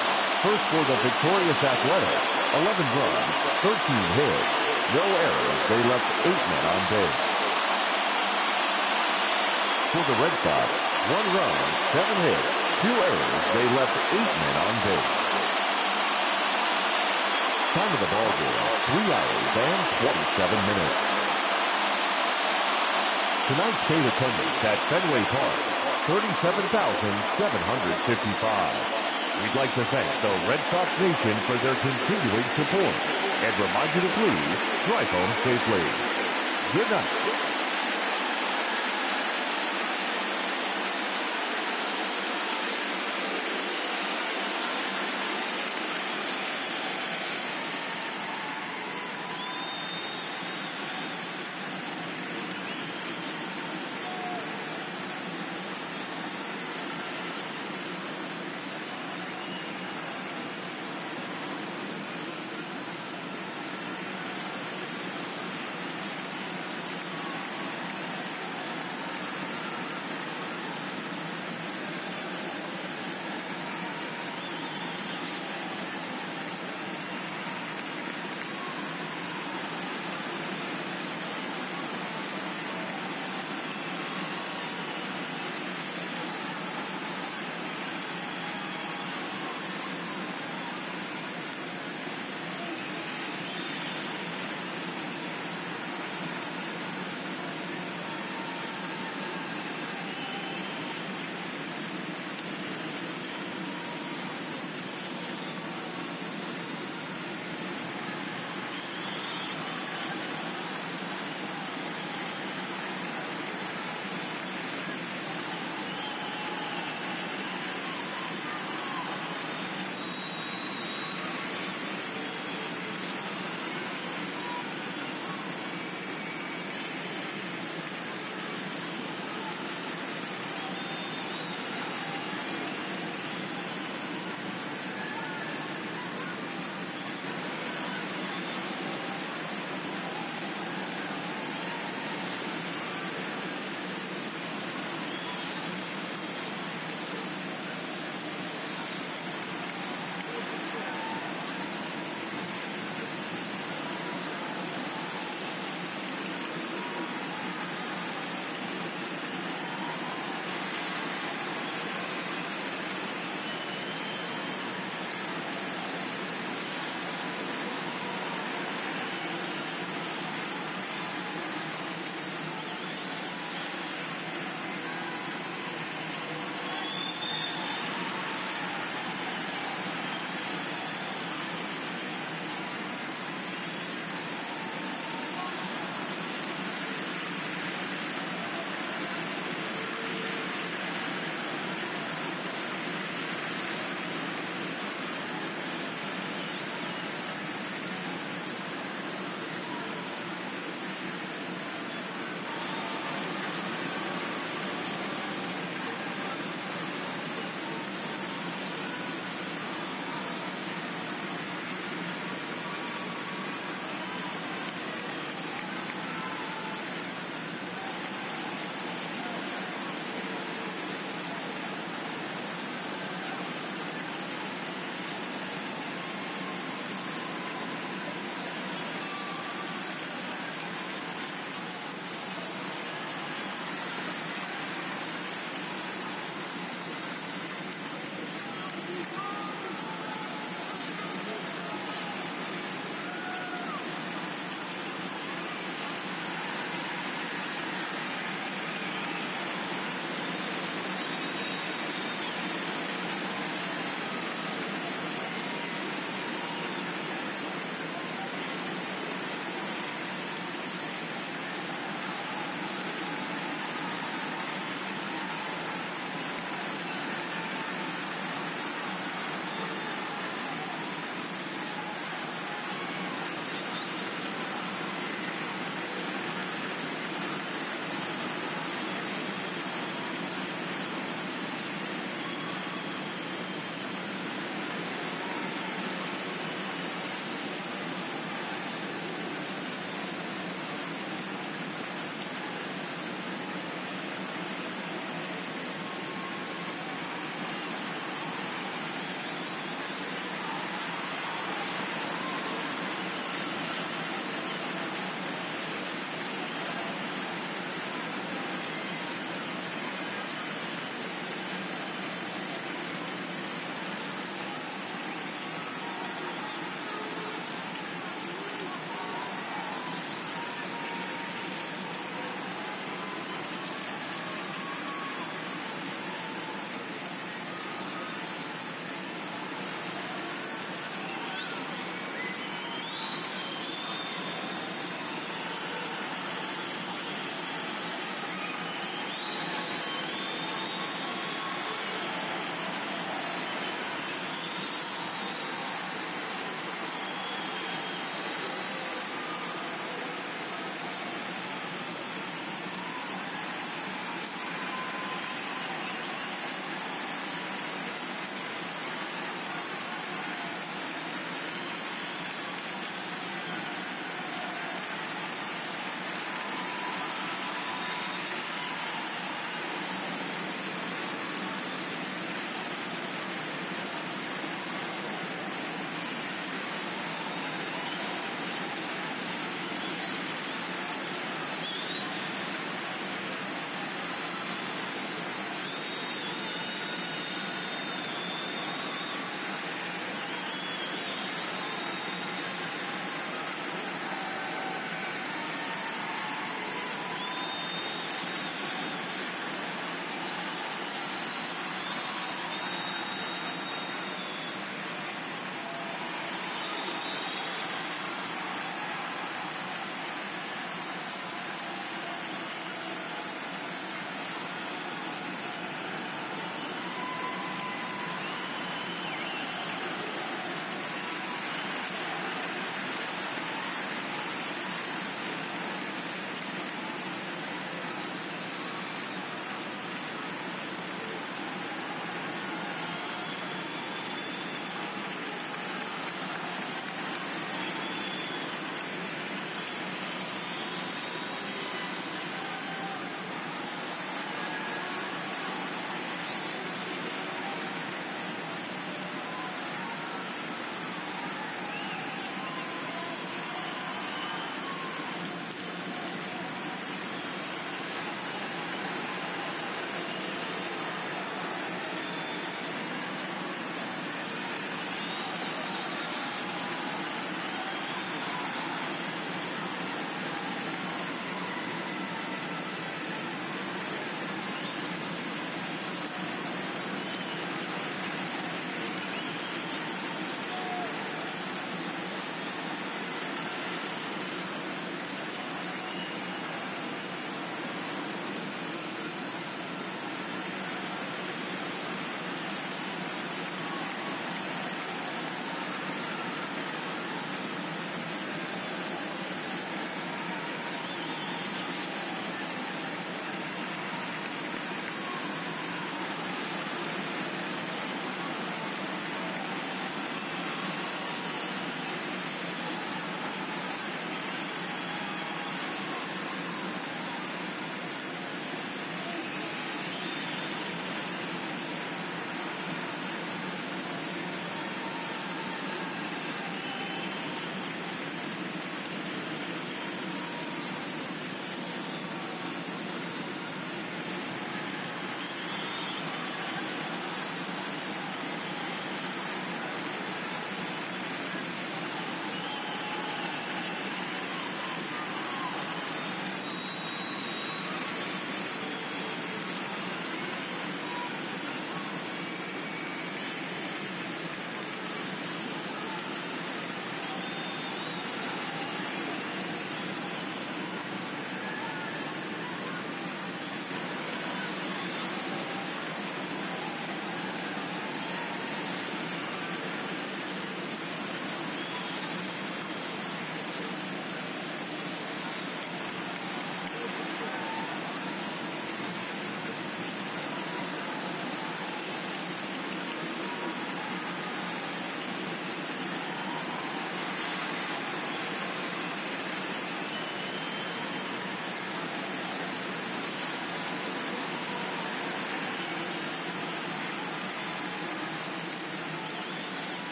First for the victorious Athletics, 11 runs, 13 hits, no errors. They left 8 men on base. For the Red Sox, 1 run, 7 hits, 2 errors. They left 8 men on base. Time of the ball game, 3 hours and 27 minutes. Tonight's paid attendance at Fenway Park, 37,755. We'd like to thank the Red Sox Nation for their continuing support and remind you to please drive home safely. Good night.